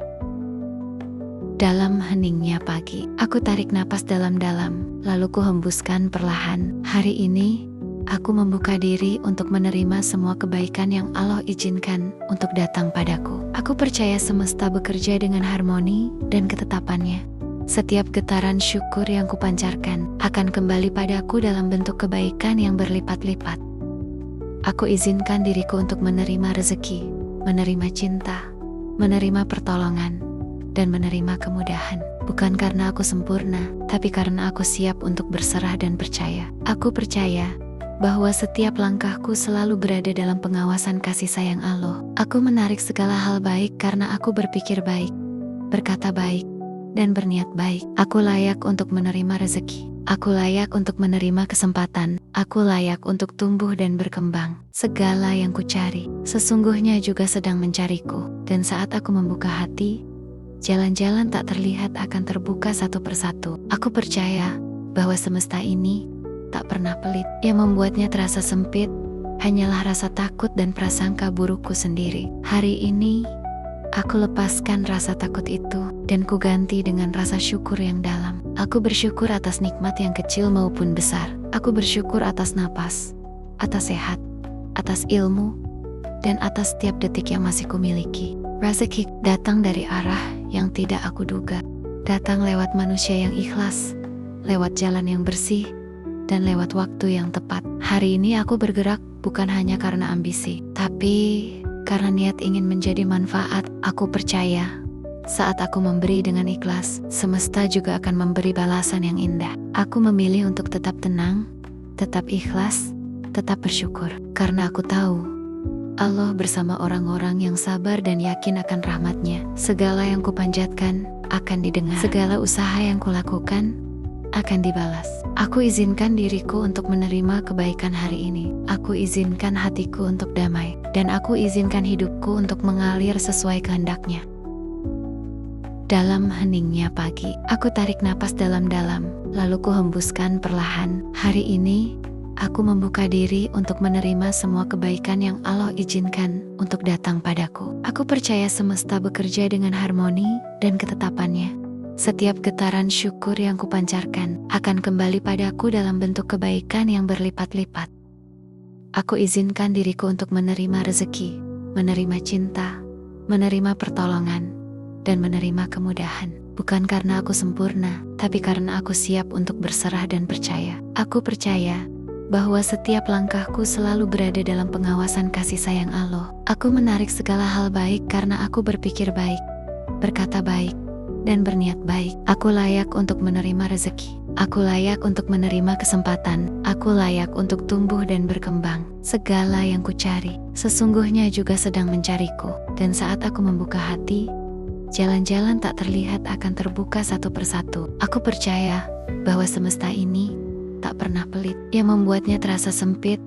[SPEAKER 1] Dalam heningnya pagi, aku tarik napas dalam-dalam, lalu ku hembuskan perlahan. Hari ini, aku membuka diri untuk menerima semua kebaikan yang Allah izinkan untuk datang padaku. Aku percaya semesta bekerja dengan harmoni dan ketetapannya. Setiap getaran syukur yang kupancarkan akan kembali padaku dalam bentuk kebaikan yang berlipat-lipat. Aku izinkan diriku untuk menerima rezeki, menerima cinta, menerima pertolongan, dan menerima kemudahan. Bukan karena aku sempurna, tapi karena aku siap untuk berserah dan percaya. Aku percaya bahwa setiap langkahku selalu berada dalam pengawasan kasih sayang Allah. Aku menarik segala hal baik karena aku berpikir baik, berkata baik, dan berniat baik. Aku layak untuk menerima rezeki. Aku layak untuk menerima kesempatan. Aku layak untuk tumbuh dan berkembang. Segala yang kucari, sesungguhnya juga sedang mencariku. Dan saat aku membuka hati, jalan-jalan tak terlihat akan terbuka satu persatu. Aku percaya bahwa semesta ini tak pernah pelit. Yang membuatnya terasa sempit hanyalah rasa takut dan prasangka burukku sendiri. Hari ini, aku lepaskan rasa takut itu dan kuganti dengan rasa syukur yang dalam. Aku bersyukur atas nikmat yang kecil maupun besar. Aku bersyukur atas napas, atas sehat, atas ilmu, dan atas setiap detik yang masih kumiliki. Rezeki datang dari arah yang tidak aku duga. Datang lewat manusia yang ikhlas, lewat jalan yang bersih, dan lewat waktu yang tepat. Hari ini aku bergerak bukan hanya karena ambisi, tapi karena niat ingin menjadi manfaat. Aku percaya saat aku memberi dengan ikhlas, semesta juga akan memberi balasan yang indah. Aku memilih untuk tetap tenang, tetap ikhlas, tetap bersyukur. Karena aku tahu Allah bersama orang-orang yang sabar dan yakin akan rahmat-Nya. Segala yang kupanjatkan akan didengar. Segala usaha yang kulakukan akan dibalas. Aku izinkan diriku untuk menerima kebaikan hari ini. Aku izinkan hatiku untuk damai. Dan aku izinkan hidupku untuk mengalir sesuai kehendak-Nya. Dalam heningnya pagi, aku tarik napas dalam-dalam, lalu ku hembuskan perlahan. Hari ini, aku membuka diri untuk menerima semua kebaikan yang Allah izinkan untuk datang padaku. Aku percaya semesta bekerja dengan harmoni dan ketetapannya. Setiap getaran syukur yang kupancarkan akan kembali padaku dalam bentuk kebaikan yang berlipat-lipat. Aku izinkan diriku untuk menerima rezeki, menerima cinta, menerima pertolongan, dan menerima kemudahan. Bukan karena aku sempurna, tapi karena aku siap untuk berserah dan percaya. Aku percaya bahwa setiap langkahku selalu berada dalam pengawasan kasih sayang Allah. Aku menarik segala hal baik karena aku berpikir baik, berkata baik, dan berniat baik. Aku layak untuk menerima rezeki. Aku layak untuk menerima kesempatan. Aku layak untuk tumbuh dan berkembang. Segala yang kucari, sesungguhnya juga sedang mencariku. Dan saat aku membuka hati, jalan-jalan tak terlihat akan terbuka satu persatu. Aku percaya bahwa semesta ini tak pernah pelit. Yang membuatnya terasa sempit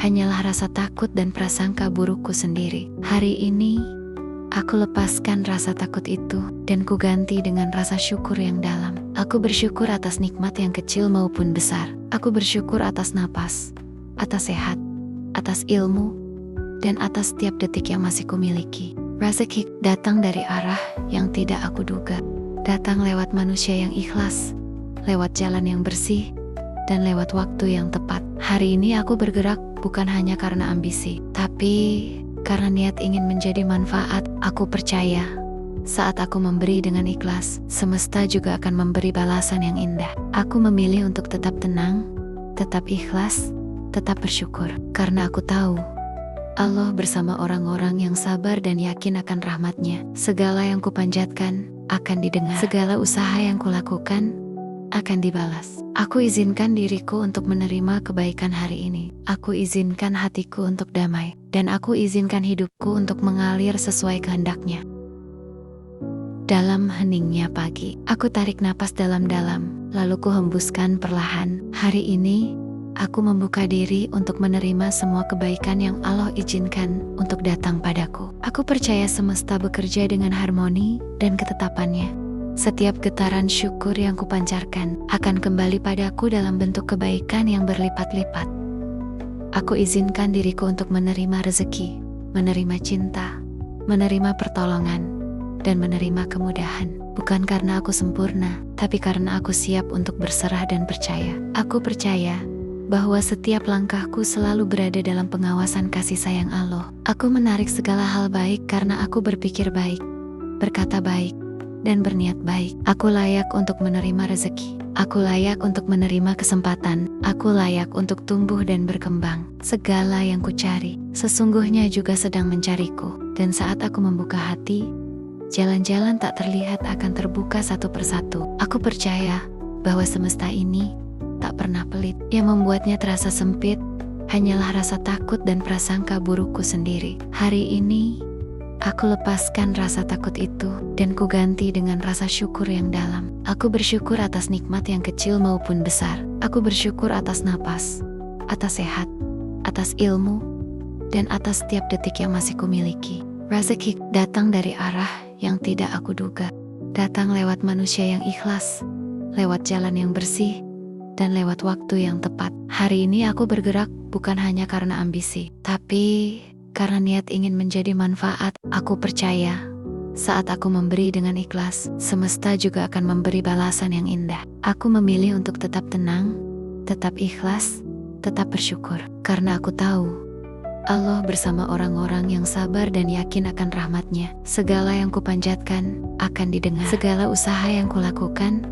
[SPEAKER 1] hanyalah rasa takut dan prasangka burukku sendiri. Hari ini, aku lepaskan rasa takut itu dan kuganti dengan rasa syukur yang dalam. Aku bersyukur atas nikmat yang kecil maupun besar. Aku bersyukur atas napas, atas sehat, atas ilmu, dan atas setiap detik yang masih kumiliki. Rezeki datang dari arah yang tidak aku duga. Datang lewat manusia yang ikhlas, lewat jalan yang bersih, dan lewat waktu yang tepat. Hari ini aku bergerak bukan hanya karena ambisi, tapi karena niat ingin menjadi manfaat. Aku percaya saat aku memberi dengan ikhlas, semesta juga akan memberi balasan yang indah. Aku memilih untuk tetap tenang, tetap ikhlas, tetap bersyukur. Karena aku tahu Allah bersama orang-orang yang sabar dan yakin akan rahmat-Nya. Segala yang kupanjatkan akan didengar. Segala usaha yang kulakukan akan dibalas. Aku izinkan diriku untuk menerima kebaikan hari ini. Aku izinkan hatiku untuk damai. Dan aku izinkan hidupku untuk mengalir sesuai kehendak-Nya. Dalam heningnya pagi, aku tarik napas dalam-dalam, lalu ku hembuskan perlahan. Hari ini, aku membuka diri untuk menerima semua kebaikan yang Allah izinkan untuk datang padaku. Aku percaya semesta bekerja dengan harmoni dan ketetapannya. Setiap getaran syukur yang kupancarkan akan kembali padaku dalam bentuk kebaikan yang berlipat-lipat. Aku izinkan diriku untuk menerima rezeki, menerima cinta, menerima pertolongan, dan menerima kemudahan. Bukan karena aku sempurna, tapi karena aku siap untuk berserah dan percaya. Aku percaya bahwa setiap langkahku selalu berada dalam pengawasan kasih sayang Allah. Aku menarik segala hal baik karena aku berpikir baik, berkata baik, dan berniat baik. Aku layak untuk menerima rezeki. Aku layak untuk menerima kesempatan. Aku layak untuk tumbuh dan berkembang. Segala yang kucari, sesungguhnya juga sedang mencariku. Dan saat aku membuka hati, jalan-jalan tak terlihat akan terbuka satu persatu. Aku percaya bahwa semesta ini tak pernah pelit. Yang membuatnya terasa sempit hanyalah rasa takut dan prasangka burukku sendiri. Hari ini, Aku lepaskan rasa takut itu dan kuganti dengan rasa syukur yang dalam. Aku bersyukur atas nikmat yang kecil maupun besar. Aku bersyukur atas napas, atas sehat, atas ilmu, dan atas setiap detik yang masih kumiliki. Rezeki datang dari arah yang tidak aku duga. Datang lewat manusia yang ikhlas, lewat jalan yang bersih, dan lewat waktu yang tepat. Hari ini aku bergerak bukan hanya karena ambisi, tapi karena niat ingin menjadi manfaat. Aku percaya saat aku memberi dengan ikhlas, semesta juga akan memberi balasan yang indah. Aku memilih untuk tetap tenang, tetap ikhlas, tetap bersyukur. Karena aku tahu Allah bersama orang-orang yang sabar dan yakin akan rahmat-Nya. Segala yang kupanjatkan akan didengar. Segala usaha yang kulakukan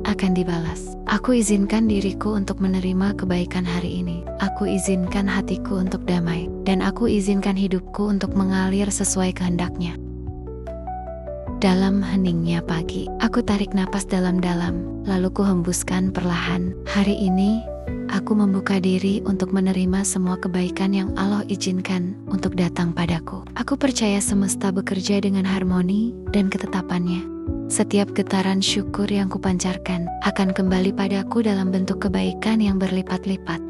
[SPEAKER 1] akan dibalas. Aku izinkan diriku untuk menerima kebaikan hari ini. Aku izinkan hatiku untuk damai. Dan aku izinkan hidupku untuk mengalir sesuai kehendak-Nya. Dalam heningnya pagi, aku tarik napas dalam-dalam, lalu ku hembuskan perlahan. Hari ini, aku membuka diri untuk menerima semua kebaikan yang Allah izinkan untuk datang padaku. Aku percaya semesta bekerja dengan harmoni dan ketetapannya. Setiap getaran syukur yang kupancarkan akan kembali padaku dalam bentuk kebaikan yang berlipat-lipat.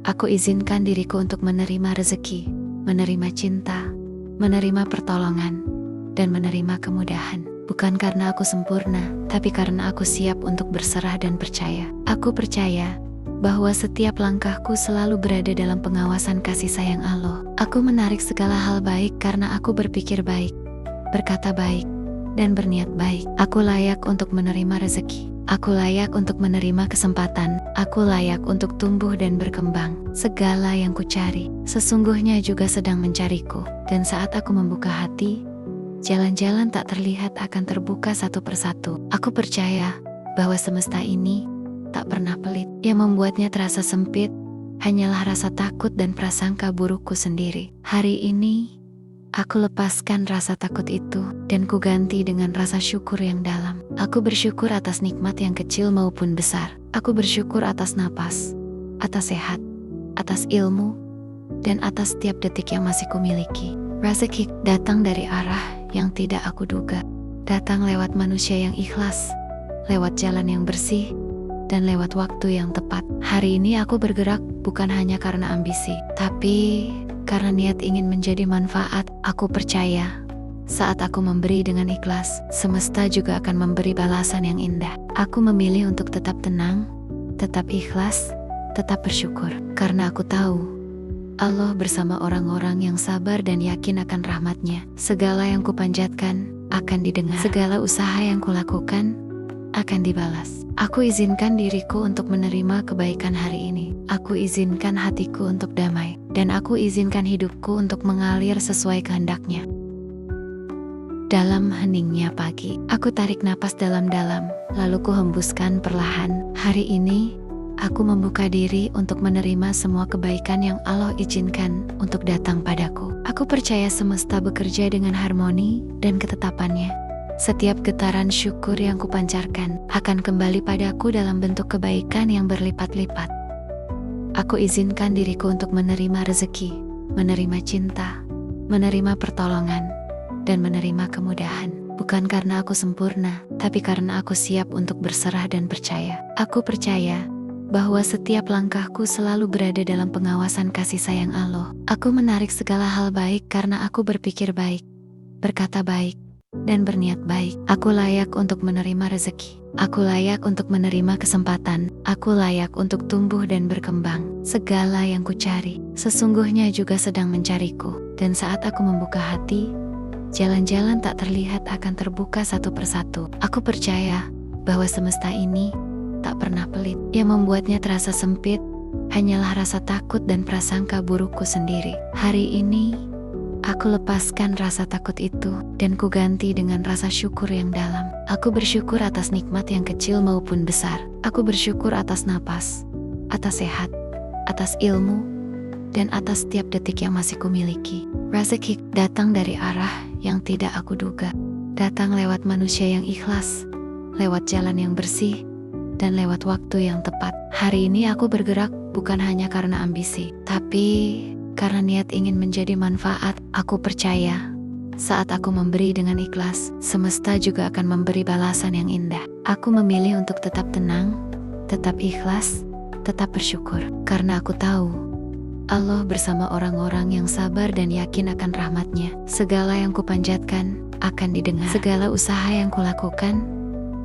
[SPEAKER 1] Aku izinkan diriku untuk menerima rezeki, menerima cinta, menerima pertolongan, dan menerima kemudahan. Bukan karena aku sempurna, tapi karena aku siap untuk berserah dan percaya. Aku percaya bahwa setiap langkahku selalu berada dalam pengawasan kasih sayang Allah. Aku menarik segala hal baik karena aku berpikir baik, berkata baik, dan berniat baik. Aku layak untuk menerima rezeki. Aku layak untuk menerima kesempatan. Aku layak untuk tumbuh dan berkembang. Segala yang kucari, sesungguhnya juga sedang mencariku. Dan saat aku membuka hati, jalan-jalan tak terlihat akan terbuka satu persatu. Aku percaya bahwa semesta ini tak pernah pelit. Yang membuatnya terasa sempit hanyalah rasa takut dan prasangka burukku sendiri. Hari ini, aku lepaskan rasa takut itu dan kuganti dengan rasa syukur yang dalam. Aku bersyukur atas nikmat yang kecil maupun besar. Aku bersyukur atas napas, atas sehat, atas ilmu, dan atas setiap detik yang masih kumiliki. Rezeki datang dari arah yang tidak aku duga. Datang lewat manusia yang ikhlas, lewat jalan yang bersih, dan lewat waktu yang tepat. Hari ini aku bergerak bukan hanya karena ambisi, tapi karena niat ingin menjadi manfaat. Aku percaya saat aku memberi dengan ikhlas, semesta juga akan memberi balasan yang indah. Aku memilih untuk tetap tenang, tetap ikhlas, tetap bersyukur. Karena aku tahu Allah bersama orang-orang yang sabar dan yakin akan rahmat-Nya. Segala yang kupanjatkan akan didengar. Segala usaha yang kulakukan akan dibalas. Aku izinkan diriku untuk menerima kebaikan hari ini. Aku izinkan hatiku untuk damai. Dan aku izinkan hidupku untuk mengalir sesuai kehendak-Nya. Dalam heningnya pagi, aku tarik napas dalam-dalam, lalu ku hembuskan perlahan. Hari ini, aku membuka diri untuk menerima semua kebaikan yang Allah izinkan untuk datang padaku. Aku percaya semesta bekerja dengan harmoni dan ketetapannya. Setiap getaran syukur yang kupancarkan akan kembali padaku dalam bentuk kebaikan yang berlipat-lipat. Aku izinkan diriku untuk menerima rezeki, menerima cinta, menerima pertolongan, dan menerima kemudahan. Bukan karena aku sempurna, tapi karena aku siap untuk berserah dan percaya. Aku percaya bahwa setiap langkahku selalu berada dalam pengawasan kasih sayang Allah. Aku menarik segala hal baik karena aku berpikir baik, berkata baik, dan berniat baik. Aku layak untuk menerima rezeki. Aku layak untuk menerima kesempatan. Aku layak untuk tumbuh dan berkembang. Segala yang kucari, sesungguhnya juga sedang mencariku. Dan saat aku membuka hati, jalan-jalan tak terlihat akan terbuka satu persatu. Aku percaya bahwa semesta ini tak pernah pelit. Yang membuatnya terasa sempit hanyalah rasa takut dan prasangka burukku sendiri. Hari ini, aku lepaskan rasa takut itu dan kuganti dengan rasa syukur yang dalam. Aku bersyukur atas nikmat yang kecil maupun besar. Aku bersyukur atas napas, atas sehat, atas ilmu, dan atas setiap detik yang masih kumiliki. Rezeki datang dari arah yang tidak aku duga. Datang lewat manusia yang ikhlas, lewat jalan yang bersih, dan lewat waktu yang tepat. Hari ini aku bergerak bukan hanya karena ambisi, tapi karena niat ingin menjadi manfaat. Aku percaya Saat aku memberi dengan ikhlas, semesta juga akan memberi balasan yang indah. Aku memilih untuk tetap tenang, tetap ikhlas, tetap bersyukur. Karena aku tahu, Allah bersama orang-orang yang sabar dan yakin akan rahmat-Nya. Segala yang kupanjatkan akan didengar. Segala usaha yang kulakukan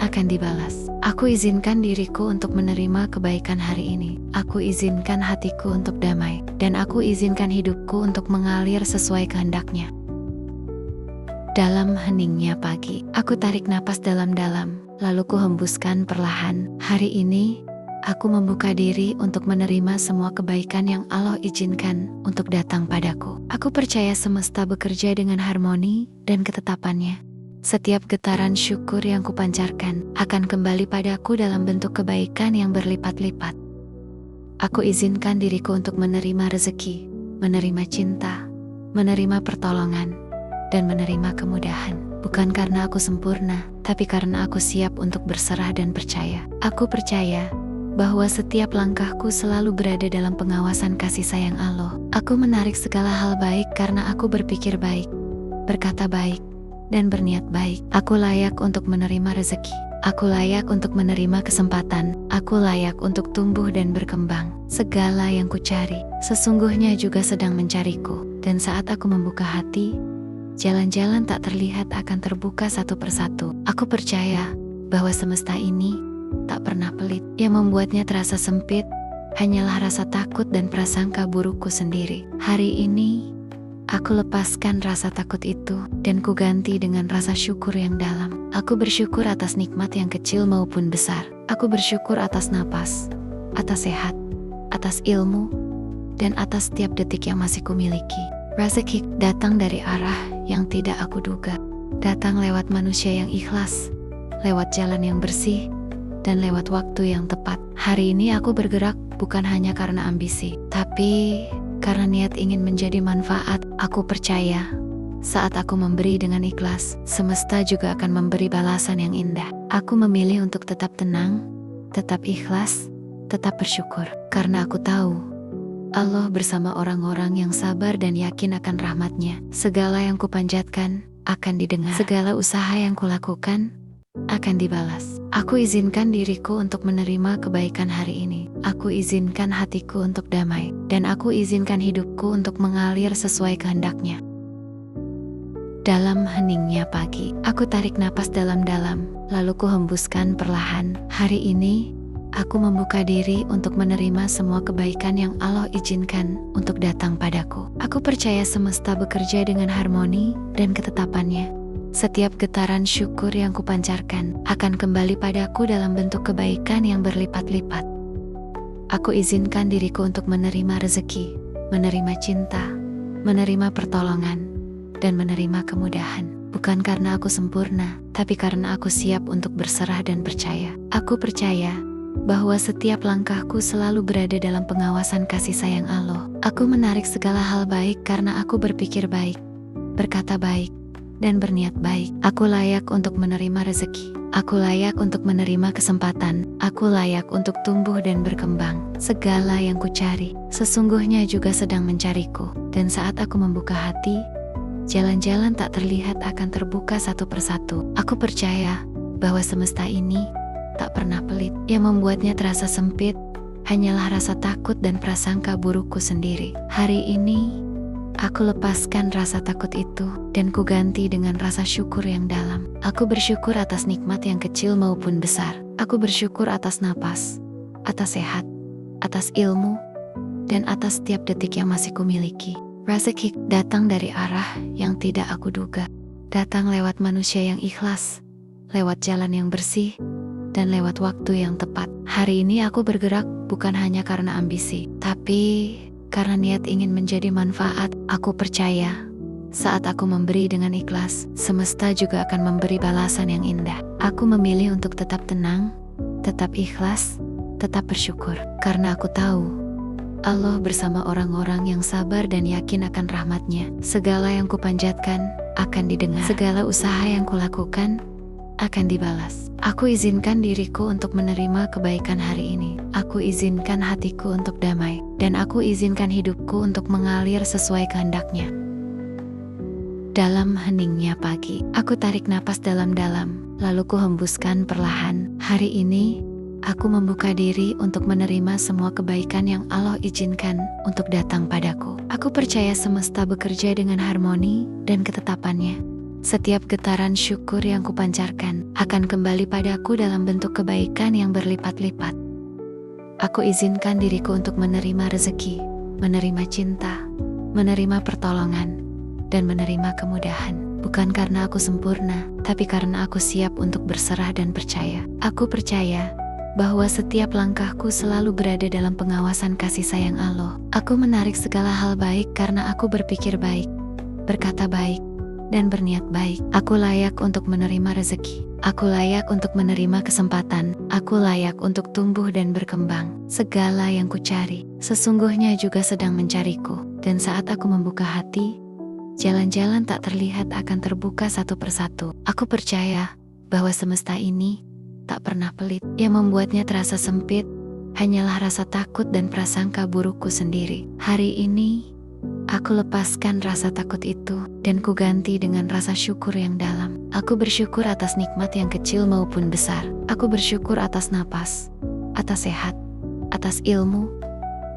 [SPEAKER 1] akan dibalas. Aku izinkan diriku untuk menerima kebaikan hari ini. Aku izinkan hatiku untuk damai. Dan aku izinkan hidupku untuk mengalir sesuai kehendak-Nya. Dalam heningnya pagi, aku tarik napas dalam-dalam, lalu ku hembuskan perlahan. Hari ini, aku membuka diri untuk menerima semua kebaikan yang Allah izinkan untuk datang padaku. Aku percaya semesta bekerja dengan harmoni dan ketetapannya. Setiap getaran syukur yang kupancarkan akan kembali padaku dalam bentuk kebaikan yang berlipat-lipat. Aku izinkan diriku untuk menerima rezeki, menerima cinta, menerima pertolongan, dan menerima kemudahan. Bukan karena aku sempurna, tapi karena aku siap untuk berserah dan percaya. Aku percaya bahwa setiap langkahku selalu berada dalam pengawasan kasih sayang Allah. Aku menarik segala hal baik karena aku berpikir baik, berkata baik, dan berniat baik. Aku layak untuk menerima rezeki. Aku layak untuk menerima kesempatan. Aku layak untuk tumbuh dan berkembang. Segala yang kucari, sesungguhnya juga sedang mencariku. Dan saat aku membuka hati, jalan-jalan tak terlihat akan terbuka satu persatu. Aku percaya bahwa semesta ini tak pernah pelit. Yang membuatnya terasa sempit hanyalah rasa takut dan prasangka burukku sendiri. Hari ini, aku lepaskan rasa takut itu dan kuganti dengan rasa syukur yang dalam. Aku bersyukur atas nikmat yang kecil maupun besar. Aku bersyukur atas napas, atas sehat, atas ilmu, dan atas setiap detik yang masih kumiliki. Rezeki datang dari arah yang tidak aku duga. Datang lewat manusia yang ikhlas, lewat jalan yang bersih, dan lewat waktu yang tepat. Hari ini aku bergerak bukan hanya karena ambisi, tapi karena niat ingin menjadi manfaat. Aku percaya saat aku memberi dengan ikhlas, semesta juga akan memberi balasan yang indah. Aku memilih untuk tetap tenang, tetap ikhlas, tetap bersyukur. Karena aku tahu Allah bersama orang-orang yang sabar dan yakin akan rahmat-Nya. Segala yang kupanjatkan akan didengar. Segala usaha yang kulakukan akan dibalas. Aku izinkan diriku untuk menerima kebaikan hari ini. Aku izinkan hatiku untuk damai. Dan aku izinkan hidupku untuk mengalir sesuai kehendak-Nya. Dalam heningnya pagi, aku tarik napas dalam-dalam, lalu ku hembuskan perlahan. Hari ini, aku membuka diri untuk menerima semua kebaikan yang Allah izinkan untuk datang padaku. Aku percaya semesta bekerja dengan harmoni dan ketetapannya. Setiap getaran syukur yang kupancarkan akan kembali padaku dalam bentuk kebaikan yang berlipat-lipat. Aku izinkan diriku untuk menerima rezeki, menerima cinta, menerima pertolongan, dan menerima kemudahan. Bukan karena aku sempurna, tapi karena aku siap untuk berserah dan percaya. Aku percaya bahwa setiap langkahku selalu berada dalam pengawasan kasih sayang Allah. Aku menarik segala hal baik karena aku berpikir baik, berkata baik, dan berniat baik. Aku layak untuk menerima rezeki. Aku layak untuk menerima kesempatan. Aku layak untuk tumbuh dan berkembang. Segala yang kucari, sesungguhnya juga sedang mencariku. Dan saat aku membuka hati, jalan-jalan tak terlihat akan terbuka satu persatu. Aku percaya bahwa semesta ini tak pernah pelit. Yang membuatnya terasa sempit hanyalah rasa takut dan prasangka burukku sendiri. Hari ini, aku lepaskan rasa takut itu dan kuganti dengan rasa syukur yang dalam. Aku bersyukur atas nikmat yang kecil maupun besar. Aku bersyukur atas napas, atas sehat, atas ilmu, dan atas setiap detik yang masih kumiliki. Rezeki datang dari arah yang tidak aku duga. Datang lewat manusia yang ikhlas, lewat jalan yang bersih, dan lewat waktu yang tepat. Hari ini aku bergerak bukan hanya karena ambisi, tapi karena niat ingin menjadi manfaat. Aku percaya saat aku memberi dengan ikhlas, semesta juga akan memberi balasan yang indah. Aku memilih untuk tetap tenang, tetap ikhlas, tetap bersyukur. Karena aku tahu Allah bersama orang-orang yang sabar dan yakin akan rahmat-Nya. Segala yang kupanjatkan akan didengar. Segala usaha yang kulakukan akan dibalas. Aku izinkan diriku untuk menerima kebaikan hari ini. Aku izinkan hatiku untuk damai. Dan aku izinkan hidupku untuk mengalir sesuai kehendak-Nya. Dalam heningnya pagi, aku tarik napas dalam-dalam, lalu ku hembuskan perlahan. Hari ini, aku membuka diri untuk menerima semua kebaikan yang Allah izinkan untuk datang padaku. Aku percaya semesta bekerja dengan harmoni dan ketetapannya. Setiap getaran syukur yang kupancarkan akan kembali padaku dalam bentuk kebaikan yang berlipat-lipat. Aku izinkan diriku untuk menerima rezeki, menerima cinta, menerima pertolongan, dan menerima kemudahan. Bukan karena aku sempurna, tapi karena aku siap untuk berserah dan percaya. Aku percaya bahwa setiap langkahku selalu berada dalam pengawasan kasih sayang Allah. Aku menarik segala hal baik karena aku berpikir baik, berkata baik, dan berniat baik. Aku layak untuk menerima rezeki. Aku layak untuk menerima kesempatan. Aku layak untuk tumbuh dan berkembang. Segala yang kucari, sesungguhnya juga sedang mencariku. Dan saat aku membuka hati, jalan-jalan tak terlihat akan terbuka satu persatu. Aku percaya bahwa semesta ini tak pernah pelit. Yang membuatnya terasa sempit hanyalah rasa takut dan prasangka burukku sendiri. Hari ini, aku lepaskan rasa takut itu dan kuganti dengan rasa syukur yang dalam. Aku bersyukur atas nikmat yang kecil maupun besar. Aku bersyukur atas napas, atas sehat, atas ilmu,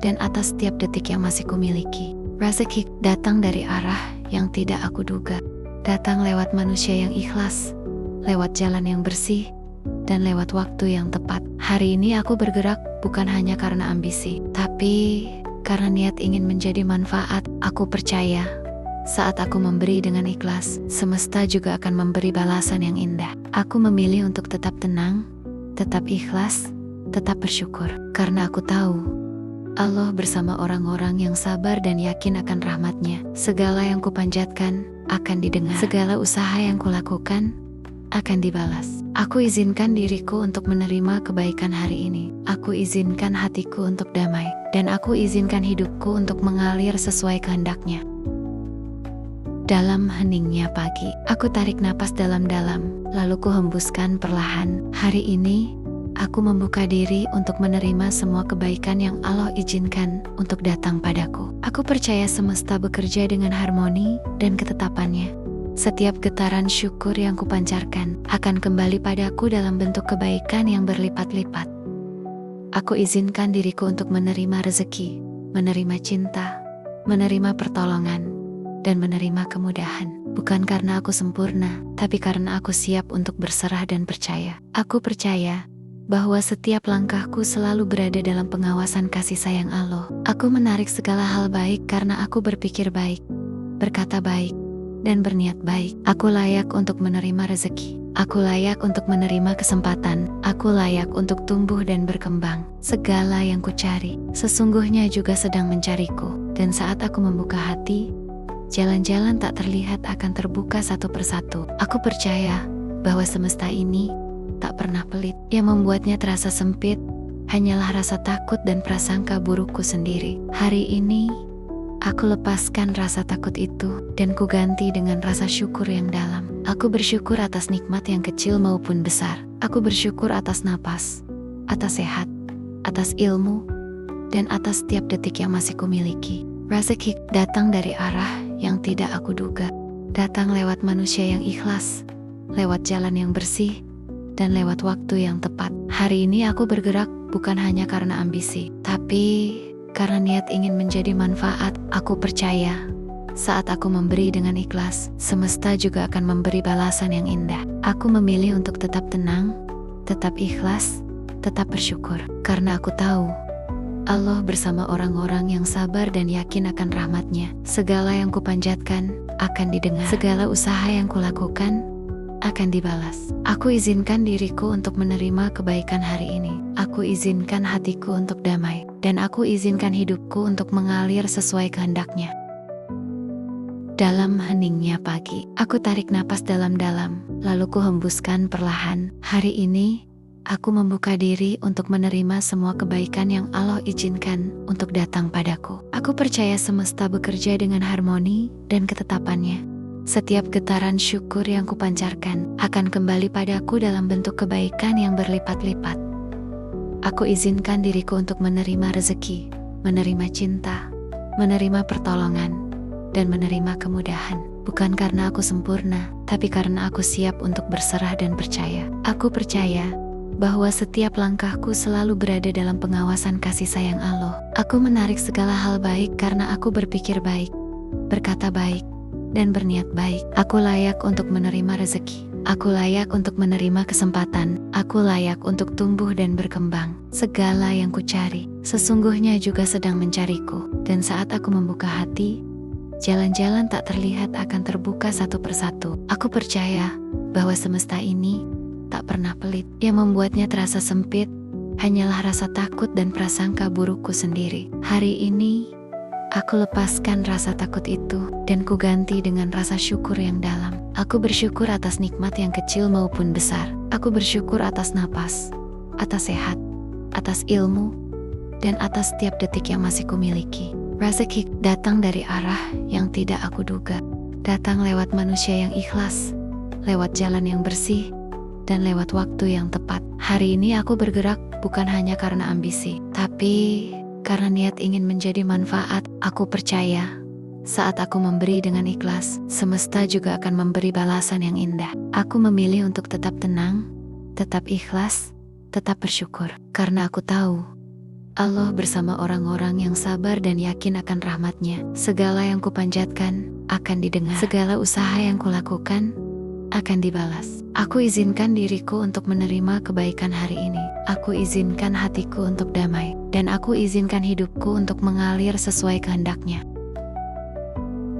[SPEAKER 1] dan atas setiap detik yang masih kumiliki. Rezeki datang dari arah yang tidak aku duga. Datang lewat manusia yang ikhlas, lewat jalan yang bersih, dan lewat waktu yang tepat. Hari ini aku bergerak bukan hanya karena ambisi, tapi karena niat ingin menjadi manfaat. Aku percaya saat aku memberi dengan ikhlas, semesta juga akan memberi balasan yang indah. Aku memilih untuk tetap tenang, tetap ikhlas, tetap bersyukur. Karena aku tahu Allah bersama orang-orang yang sabar dan yakin akan rahmat-Nya. Segala yang kupanjatkan akan didengar. Segala usaha yang kulakukan akan dibalas. Aku izinkan diriku untuk menerima kebaikan hari ini. Aku izinkan hatiku untuk damai. Dan aku izinkan hidupku untuk mengalir sesuai kehendak-Nya. Dalam heningnya pagi, aku tarik napas dalam-dalam, lalu ku hembuskan perlahan. Hari ini, aku membuka diri untuk menerima semua kebaikan yang Allah izinkan untuk datang padaku. Aku percaya semesta bekerja dengan harmoni dan ketetapannya. Setiap getaran syukur yang kupancarkan akan kembali padaku dalam bentuk kebaikan yang berlipat-lipat. Aku izinkan diriku untuk menerima rezeki, menerima cinta, menerima pertolongan, dan menerima kemudahan. Bukan karena aku sempurna, tapi karena aku siap untuk berserah dan percaya. Aku percaya bahwa setiap langkahku selalu berada dalam pengawasan kasih sayang Allah. Aku menarik segala hal baik karena aku berpikir baik, berkata baik, dan berniat baik. Aku layak untuk menerima rezeki. Aku layak untuk menerima kesempatan. Aku layak untuk tumbuh dan berkembang. Segala yang kucari, sesungguhnya juga sedang mencariku. Dan saat aku membuka hati, jalan-jalan tak terlihat akan terbuka satu persatu. Aku percaya bahwa semesta ini tak pernah pelit. Yang membuatnya terasa sempit hanyalah rasa takut dan prasangka burukku sendiri. Hari ini, aku lepaskan rasa takut itu dan kuganti dengan rasa syukur yang dalam. Aku bersyukur atas nikmat yang kecil maupun besar. Aku bersyukur atas napas, atas sehat, atas ilmu, dan atas setiap detik yang masih kumiliki. Rezeki datang dari arah yang tidak aku duga. Datang lewat manusia yang ikhlas, lewat jalan yang bersih, dan lewat waktu yang tepat. Hari ini aku bergerak bukan hanya karena ambisi, tapi karena niat ingin menjadi manfaat. Aku percaya saat aku memberi dengan ikhlas, semesta juga akan memberi balasan yang indah. Aku memilih untuk tetap tenang, tetap ikhlas, tetap bersyukur. Karena aku tahu Allah bersama orang-orang yang sabar dan yakin akan rahmat-Nya. Segala yang kupanjatkan akan didengar. Segala usaha yang kulakukan akan dibalas. Aku izinkan diriku untuk menerima kebaikan hari ini. Aku izinkan hatiku untuk damai. Dan aku izinkan hidupku untuk mengalir sesuai kehendak-Nya. Dalam heningnya pagi, aku tarik napas dalam-dalam, lalu ku hembuskan perlahan. Hari ini, aku membuka diri untuk menerima semua kebaikan yang Allah izinkan untuk datang padaku. Aku percaya semesta bekerja dengan harmoni dan ketetapannya. Setiap getaran syukur yang kupancarkan akan kembali padaku dalam bentuk kebaikan yang berlipat-lipat. Aku izinkan diriku untuk menerima rezeki, menerima cinta, menerima pertolongan, dan menerima kemudahan. bukan karena aku sempurna, tapi karena aku siap untuk berserah dan percaya. Aku percaya bahwa setiap langkahku selalu berada dalam pengawasan kasih sayang Allah. Aku menarik segala hal baik karena aku berpikir baik, berkata baik, dan berniat baik. Aku layak untuk menerima rezeki. Aku layak untuk menerima kesempatan. Aku layak untuk tumbuh dan berkembang. Segala yang kucari sesungguhnya juga sedang mencariku. Dan saat aku membuka hati, jalan-jalan tak terlihat akan terbuka satu persatu. Aku percaya bahwa semesta ini tak pernah pelit. Yang membuatnya terasa sempit hanyalah rasa takut dan prasangka burukku sendiri. Hari ini aku lepaskan rasa takut itu dan kuganti dengan rasa syukur yang dalam. Aku bersyukur atas nikmat yang kecil maupun besar. Aku bersyukur atas napas, atas sehat, atas ilmu, dan atas setiap detik yang masih kumiliki. Rezeki datang dari arah yang tidak aku duga. Datang lewat manusia yang ikhlas, lewat jalan yang bersih, dan lewat waktu yang tepat. Hari ini aku bergerak bukan hanya karena ambisi, tapi karena niat ingin menjadi manfaat. Aku percaya saat aku memberi dengan ikhlas, semesta juga akan memberi balasan yang indah. Aku memilih untuk tetap tenang, tetap ikhlas, tetap bersyukur. Karena aku tahu Allah bersama orang-orang yang sabar dan yakin akan rahmat-Nya. Segala yang kupanjatkan akan didengar. Segala usaha yang kulakukan akan dibalas. Aku izinkan diriku untuk menerima kebaikan hari ini. Aku izinkan hatiku untuk damai. Dan aku izinkan hidupku untuk mengalir sesuai kehendak-Nya.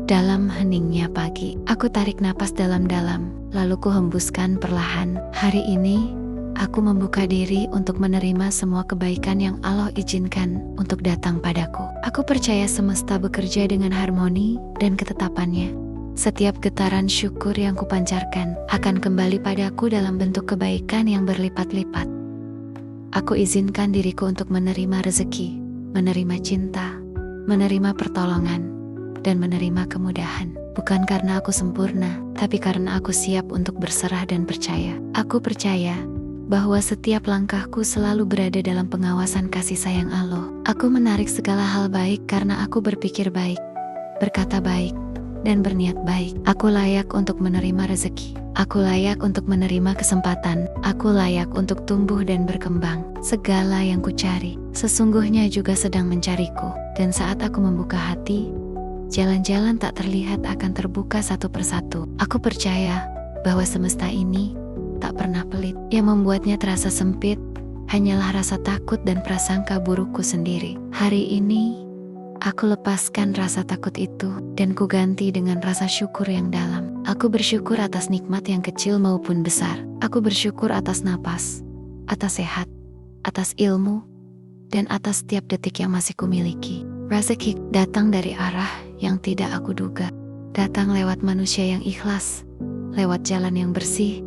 [SPEAKER 1] Dalam heningnya pagi, aku tarik napas dalam-dalam, lalu ku hembuskan perlahan. Hari ini, aku membuka diri untuk menerima semua kebaikan yang Allah izinkan untuk datang padaku. Aku percaya semesta bekerja dengan harmoni dan ketetapannya. Setiap getaran syukur yang kupancarkan akan kembali padaku dalam bentuk kebaikan yang berlipat-lipat. Aku izinkan diriku untuk menerima rezeki, menerima cinta, menerima pertolongan, dan menerima kemudahan. Bukan karena aku sempurna, tapi karena aku siap untuk berserah dan percaya. Aku percaya bahwa setiap langkahku selalu berada dalam pengawasan kasih sayang Allah. Aku menarik segala hal baik karena aku berpikir baik, berkata baik, dan berniat baik. Aku layak untuk menerima rezeki. Aku layak untuk menerima kesempatan. Aku layak untuk tumbuh dan berkembang. Segala yang kucari sesungguhnya juga sedang mencariku. Dan saat aku membuka hati, jalan-jalan tak terlihat akan terbuka satu persatu. Aku percaya bahwa semesta ini tak pernah pelit. Yang membuatnya terasa sempit hanyalah rasa takut dan prasangka burukku sendiri. Hari ini aku lepaskan rasa takut itu dan kuganti dengan rasa syukur yang dalam. Aku bersyukur atas nikmat yang kecil maupun besar. Aku bersyukur atas napas, atas sehat, atas ilmu, dan atas setiap detik yang masih kumiliki. Rezeki datang dari arah yang tidak aku duga. Datang lewat manusia yang ikhlas, lewat jalan yang bersih,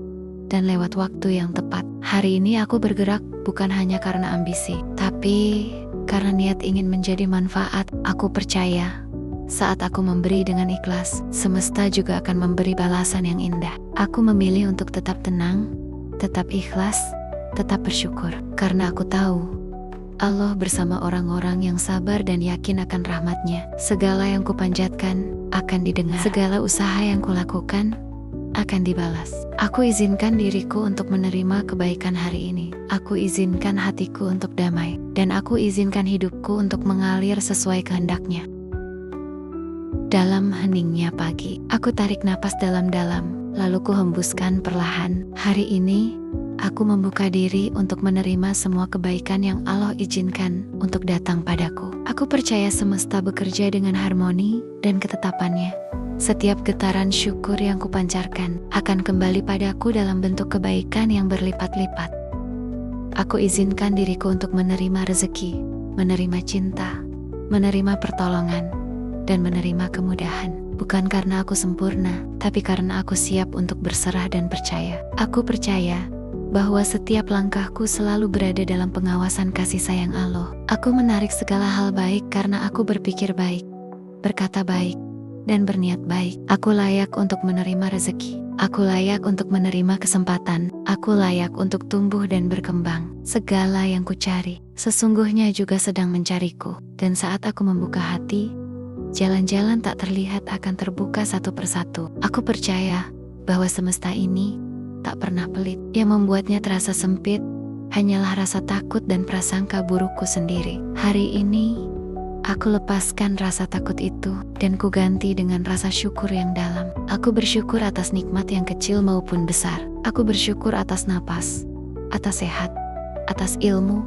[SPEAKER 1] dan lewat waktu yang tepat. Hari ini aku bergerak bukan hanya karena ambisi, tapi karena niat ingin menjadi manfaat. Aku percaya saat aku memberi dengan ikhlas, semesta juga akan memberi balasan yang indah. Aku memilih untuk tetap tenang, tetap ikhlas, tetap bersyukur. Karena aku tahu Allah bersama orang-orang yang sabar dan yakin akan rahmat-Nya. Segala yang kupanjatkan akan didengar. Segala usaha yang kulakukan akan dibalas. Aku izinkan diriku untuk menerima kebaikan hari ini. Aku izinkan hatiku untuk damai. Dan aku izinkan hidupku untuk mengalir sesuai kehendak-Nya. Dalam heningnya pagi, aku tarik napas dalam-dalam, lalu ku hembuskan perlahan. Hari ini, aku membuka diri untuk menerima semua kebaikan yang Allah izinkan untuk datang padaku. Aku percaya semesta bekerja dengan harmoni dan ketetapannya. Setiap getaran syukur yang kupancarkan akan kembali padaku dalam bentuk kebaikan yang berlipat-lipat. Aku izinkan diriku untuk menerima rezeki, menerima cinta, menerima pertolongan, dan menerima kemudahan. Bukan karena aku sempurna, tapi karena aku siap untuk berserah dan percaya. Aku percaya bahwa setiap langkahku selalu berada dalam pengawasan kasih sayang Allah. Aku menarik segala hal baik karena aku berpikir baik, berkata baik, dan berniat baik. Aku layak untuk menerima rezeki. Aku layak untuk menerima kesempatan. Aku layak untuk tumbuh dan berkembang. Segala yang kucari sesungguhnya juga sedang mencariku. Dan saat aku membuka hati, Jalan-jalan tak terlihat akan terbuka satu persatu. Aku percaya bahwa semesta ini tak pernah pelit. Yang membuatnya terasa sempit hanyalah rasa takut dan prasangka burukku sendiri. Hari ini aku lepaskan rasa takut itu dan kuganti dengan rasa syukur yang dalam. Aku bersyukur atas nikmat yang kecil maupun besar. Aku bersyukur atas napas, atas sehat, atas ilmu,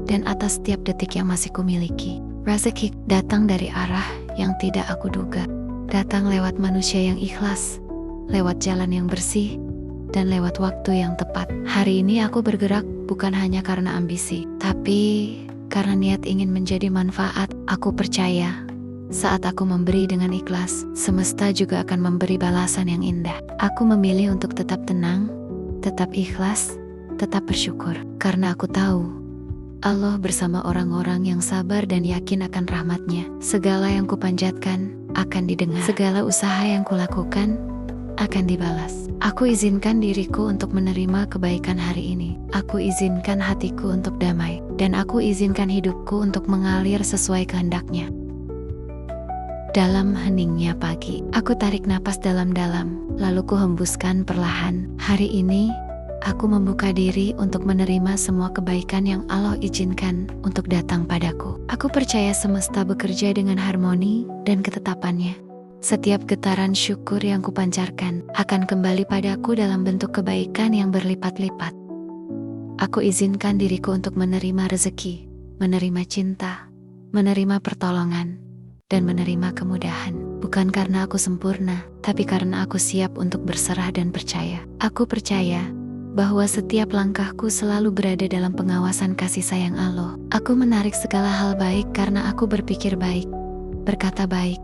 [SPEAKER 1] dan atas setiap detik yang masih kumiliki. Rezeki datang dari arah yang tidak aku duga. Datang lewat manusia yang ikhlas, lewat jalan yang bersih, dan lewat waktu yang tepat. Hari ini aku bergerak bukan hanya karena ambisi, tapi karena niat ingin menjadi manfaat. Aku percaya saat aku memberi dengan ikhlas, semesta juga akan memberi balasan yang indah. Aku memilih untuk tetap tenang, tetap ikhlas, tetap bersyukur. Karena aku tahu Allah bersama orang-orang yang sabar dan yakin akan rahmat-Nya. Segala yang kupanjatkan akan didengar. Segala usaha yang kulakukan akan dibalas. Aku izinkan diriku untuk menerima kebaikan hari ini. Aku izinkan hatiku untuk damai. Dan aku izinkan hidupku untuk mengalir sesuai kehendak-Nya. Dalam heningnya pagi, aku tarik napas dalam-dalam, lalu ku hembuskan perlahan. Hari ini aku membuka diri untuk menerima semua kebaikan yang Allah izinkan untuk datang padaku. Aku percaya semesta bekerja dengan harmoni dan ketetapannya. Setiap getaran syukur yang kupancarkan akan kembali padaku dalam bentuk kebaikan yang berlipat-lipat. Aku izinkan diriku untuk menerima rezeki, menerima cinta, menerima pertolongan, dan menerima kemudahan. Bukan karena aku sempurna, tapi karena aku siap untuk berserah dan percaya. Aku percaya bahwa setiap langkahku selalu berada dalam pengawasan kasih sayang Allah. Aku menarik segala hal baik karena aku berpikir baik, berkata baik,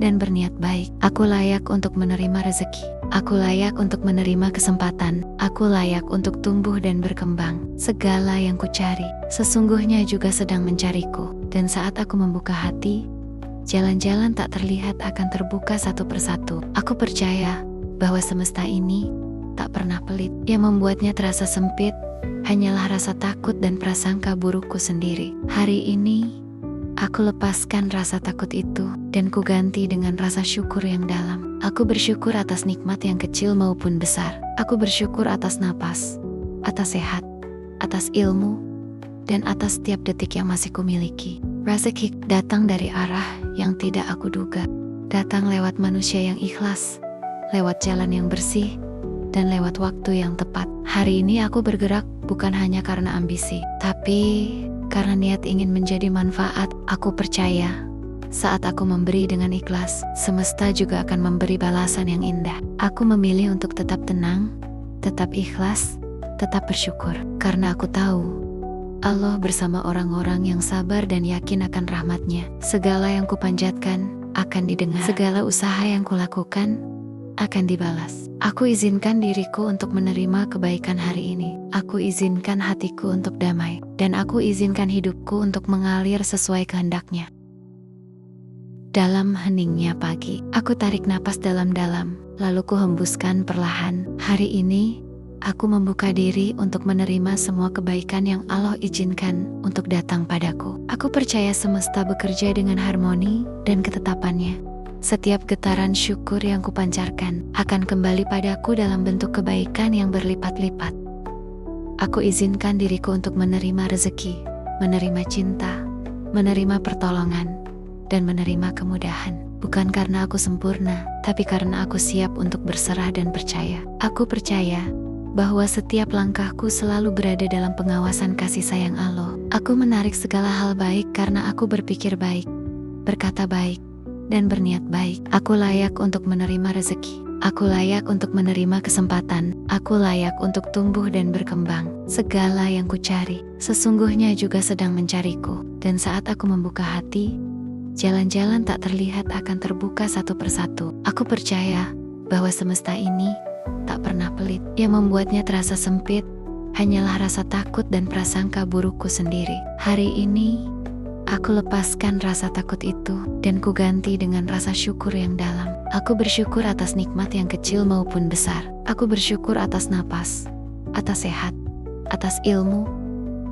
[SPEAKER 1] dan berniat baik. Aku layak untuk menerima rezeki. Aku layak untuk menerima kesempatan. Aku layak untuk tumbuh dan berkembang. Segala yang kucari sesungguhnya juga sedang mencariku. Dan saat aku membuka hati, jalan-jalan tak terlihat akan terbuka satu persatu. Aku percaya bahwa semesta ini tak pernah pelit. Yang membuatnya terasa sempit hanyalah rasa takut dan prasangka burukku sendiri. Hari ini aku lepaskan rasa takut itu dan kuganti dengan rasa syukur yang dalam. Aku bersyukur atas nikmat yang kecil maupun besar. Aku bersyukur atas napas, atas sehat, atas ilmu, dan atas setiap detik yang masih kumiliki. Rezeki datang dari arah yang tidak aku duga. Datang lewat manusia yang ikhlas, lewat jalan yang bersih, dan lewat waktu yang tepat. Hari ini aku bergerak bukan hanya karena ambisi, tapi karena niat ingin menjadi manfaat. Aku percaya saat aku memberi dengan ikhlas, semesta juga akan memberi balasan yang indah. Aku memilih untuk tetap tenang, tetap ikhlas, tetap bersyukur. Karena aku tahu Allah bersama orang-orang yang sabar dan yakin akan rahmat-Nya. Segala yang kupanjatkan akan didengar. Segala usaha yang kulakukan akan dibalas. Aku izinkan diriku untuk menerima kebaikan hari ini. Aku izinkan hatiku untuk damai. Dan aku izinkan hidupku untuk mengalir sesuai kehendak-Nya. Dalam heningnya pagi, aku tarik napas dalam-dalam, lalu ku hembuskan perlahan. Hari ini aku membuka diri untuk menerima semua kebaikan yang Allah izinkan untuk datang padaku. Aku percaya semesta bekerja dengan harmoni dan ketetapannya. Setiap getaran syukur yang kupancarkan akan kembali padaku dalam bentuk kebaikan yang berlipat-lipat. Aku izinkan diriku untuk menerima rezeki, menerima cinta, menerima pertolongan, dan menerima kemudahan. Bukan karena aku sempurna, tapi karena aku siap untuk berserah dan percaya. Aku percaya bahwa setiap langkahku selalu berada dalam pengawasan kasih sayang Allah. Aku menarik segala hal baik karena aku berpikir baik, berkata baik, dan berniat baik. Aku layak untuk menerima rezeki. Aku layak untuk menerima kesempatan. Aku layak untuk tumbuh dan berkembang. Segala yang kucari sesungguhnya juga sedang mencariku. Dan saat aku membuka hati, jalan-jalan tak terlihat akan terbuka satu persatu. Aku percaya bahwa semesta ini tak pernah pelit. Yang membuatnya terasa sempit hanyalah rasa takut dan prasangka burukku sendiri. Hari ini aku lepaskan rasa takut itu dan kuganti dengan rasa syukur yang dalam. Aku bersyukur atas nikmat yang kecil maupun besar. Aku bersyukur atas napas, atas sehat, atas ilmu,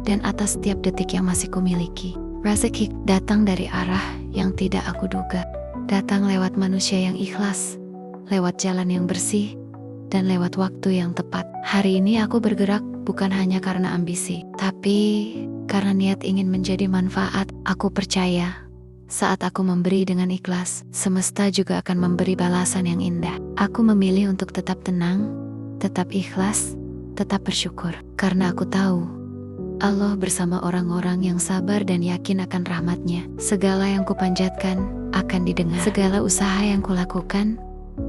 [SPEAKER 1] dan atas setiap detik yang masih kumiliki. Rezeki datang dari arah yang tidak aku duga. datang lewat manusia yang ikhlas, lewat jalan yang bersih, dan lewat waktu yang tepat. Hari ini aku bergerak bukan hanya karena ambisi, tapi karena niat ingin menjadi manfaat. Aku percaya saat aku memberi dengan ikhlas, semesta juga akan memberi balasan yang indah. Aku memilih untuk tetap tenang, tetap ikhlas, tetap bersyukur. Karena aku tahu Allah bersama orang-orang yang sabar dan yakin akan rahmat-Nya. Segala yang kupanjatkan akan didengar. Segala usaha yang kulakukan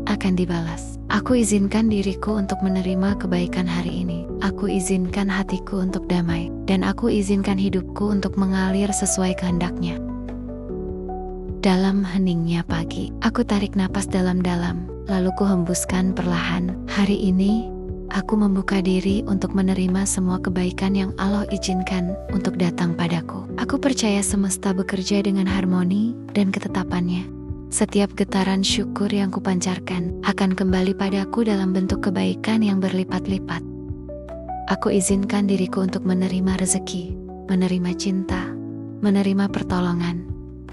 [SPEAKER 1] akan dibalas. Aku izinkan diriku untuk menerima kebaikan hari ini. Aku izinkan hatiku untuk damai. Dan aku izinkan hidupku untuk mengalir sesuai kehendak-Nya. Dalam heningnya pagi, aku tarik napas dalam-dalam, lalu ku hembuskan perlahan. Hari ini aku membuka diri untuk menerima semua kebaikan yang Allah izinkan untuk datang padaku. Aku percaya semesta bekerja dengan harmoni dan ketetapannya. Setiap getaran syukur yang kupancarkan akan kembali padaku dalam bentuk kebaikan yang berlipat-lipat. Aku izinkan diriku untuk menerima rezeki, menerima cinta, menerima pertolongan,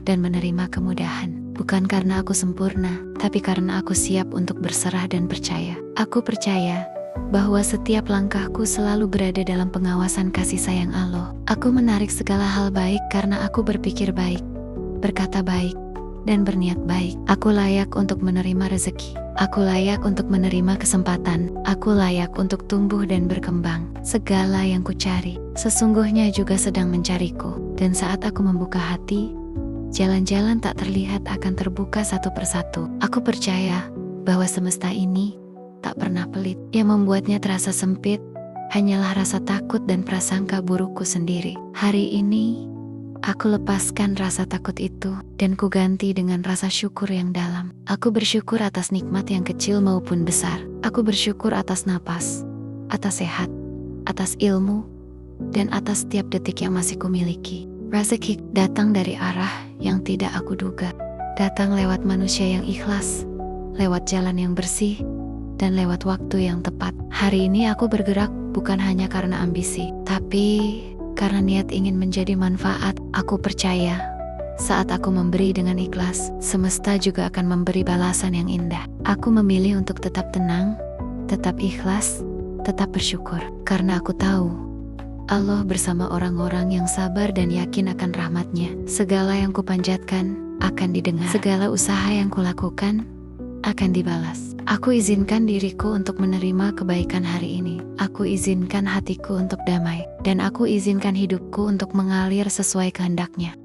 [SPEAKER 1] dan menerima kemudahan. Bukan karena aku sempurna, tapi karena aku siap untuk berserah dan percaya. Aku percaya bahwa setiap langkahku selalu berada dalam pengawasan kasih sayang Allah. Aku menarik segala hal baik karena aku berpikir baik, berkata baik, dan berniat baik. Aku layak untuk menerima rezeki. Aku layak untuk menerima kesempatan. Aku layak untuk tumbuh dan berkembang. Segala yang kucari, sesungguhnya juga sedang mencariku. Dan saat aku membuka hati, jalan-jalan tak terlihat akan terbuka satu persatu. Aku percaya bahwa semesta ini tak pernah pelit. Yang membuatnya terasa sempit hanyalah rasa takut dan prasangka burukku sendiri. Hari ini aku lepaskan rasa takut itu dan ku ganti dengan rasa syukur yang dalam. Aku bersyukur atas nikmat yang kecil maupun besar. Aku bersyukur atas napas, atas sehat, atas ilmu, dan atas setiap detik yang masih kumiliki. Rezeki datang dari arah yang tidak aku duga. Datang lewat manusia yang ikhlas, lewat jalan yang bersih, dan lewat waktu yang tepat. Hari ini aku bergerak bukan hanya karena ambisi, tapi karena niat ingin menjadi manfaat. Aku percaya saat aku memberi dengan ikhlas, semesta juga akan memberi balasan yang indah. Aku memilih untuk tetap tenang, tetap ikhlas, tetap bersyukur. Karena aku tahu Allah bersama orang-orang yang sabar dan yakin akan rahmat-Nya. Segala yang kupanjatkan akan didengar. Segala usaha yang kulakukan akan dibalas. Aku izinkan diriku untuk menerima kebaikan hari ini. Aku izinkan hatiku untuk damai. Dan aku izinkan hidupku untuk mengalir sesuai kehendak-Nya.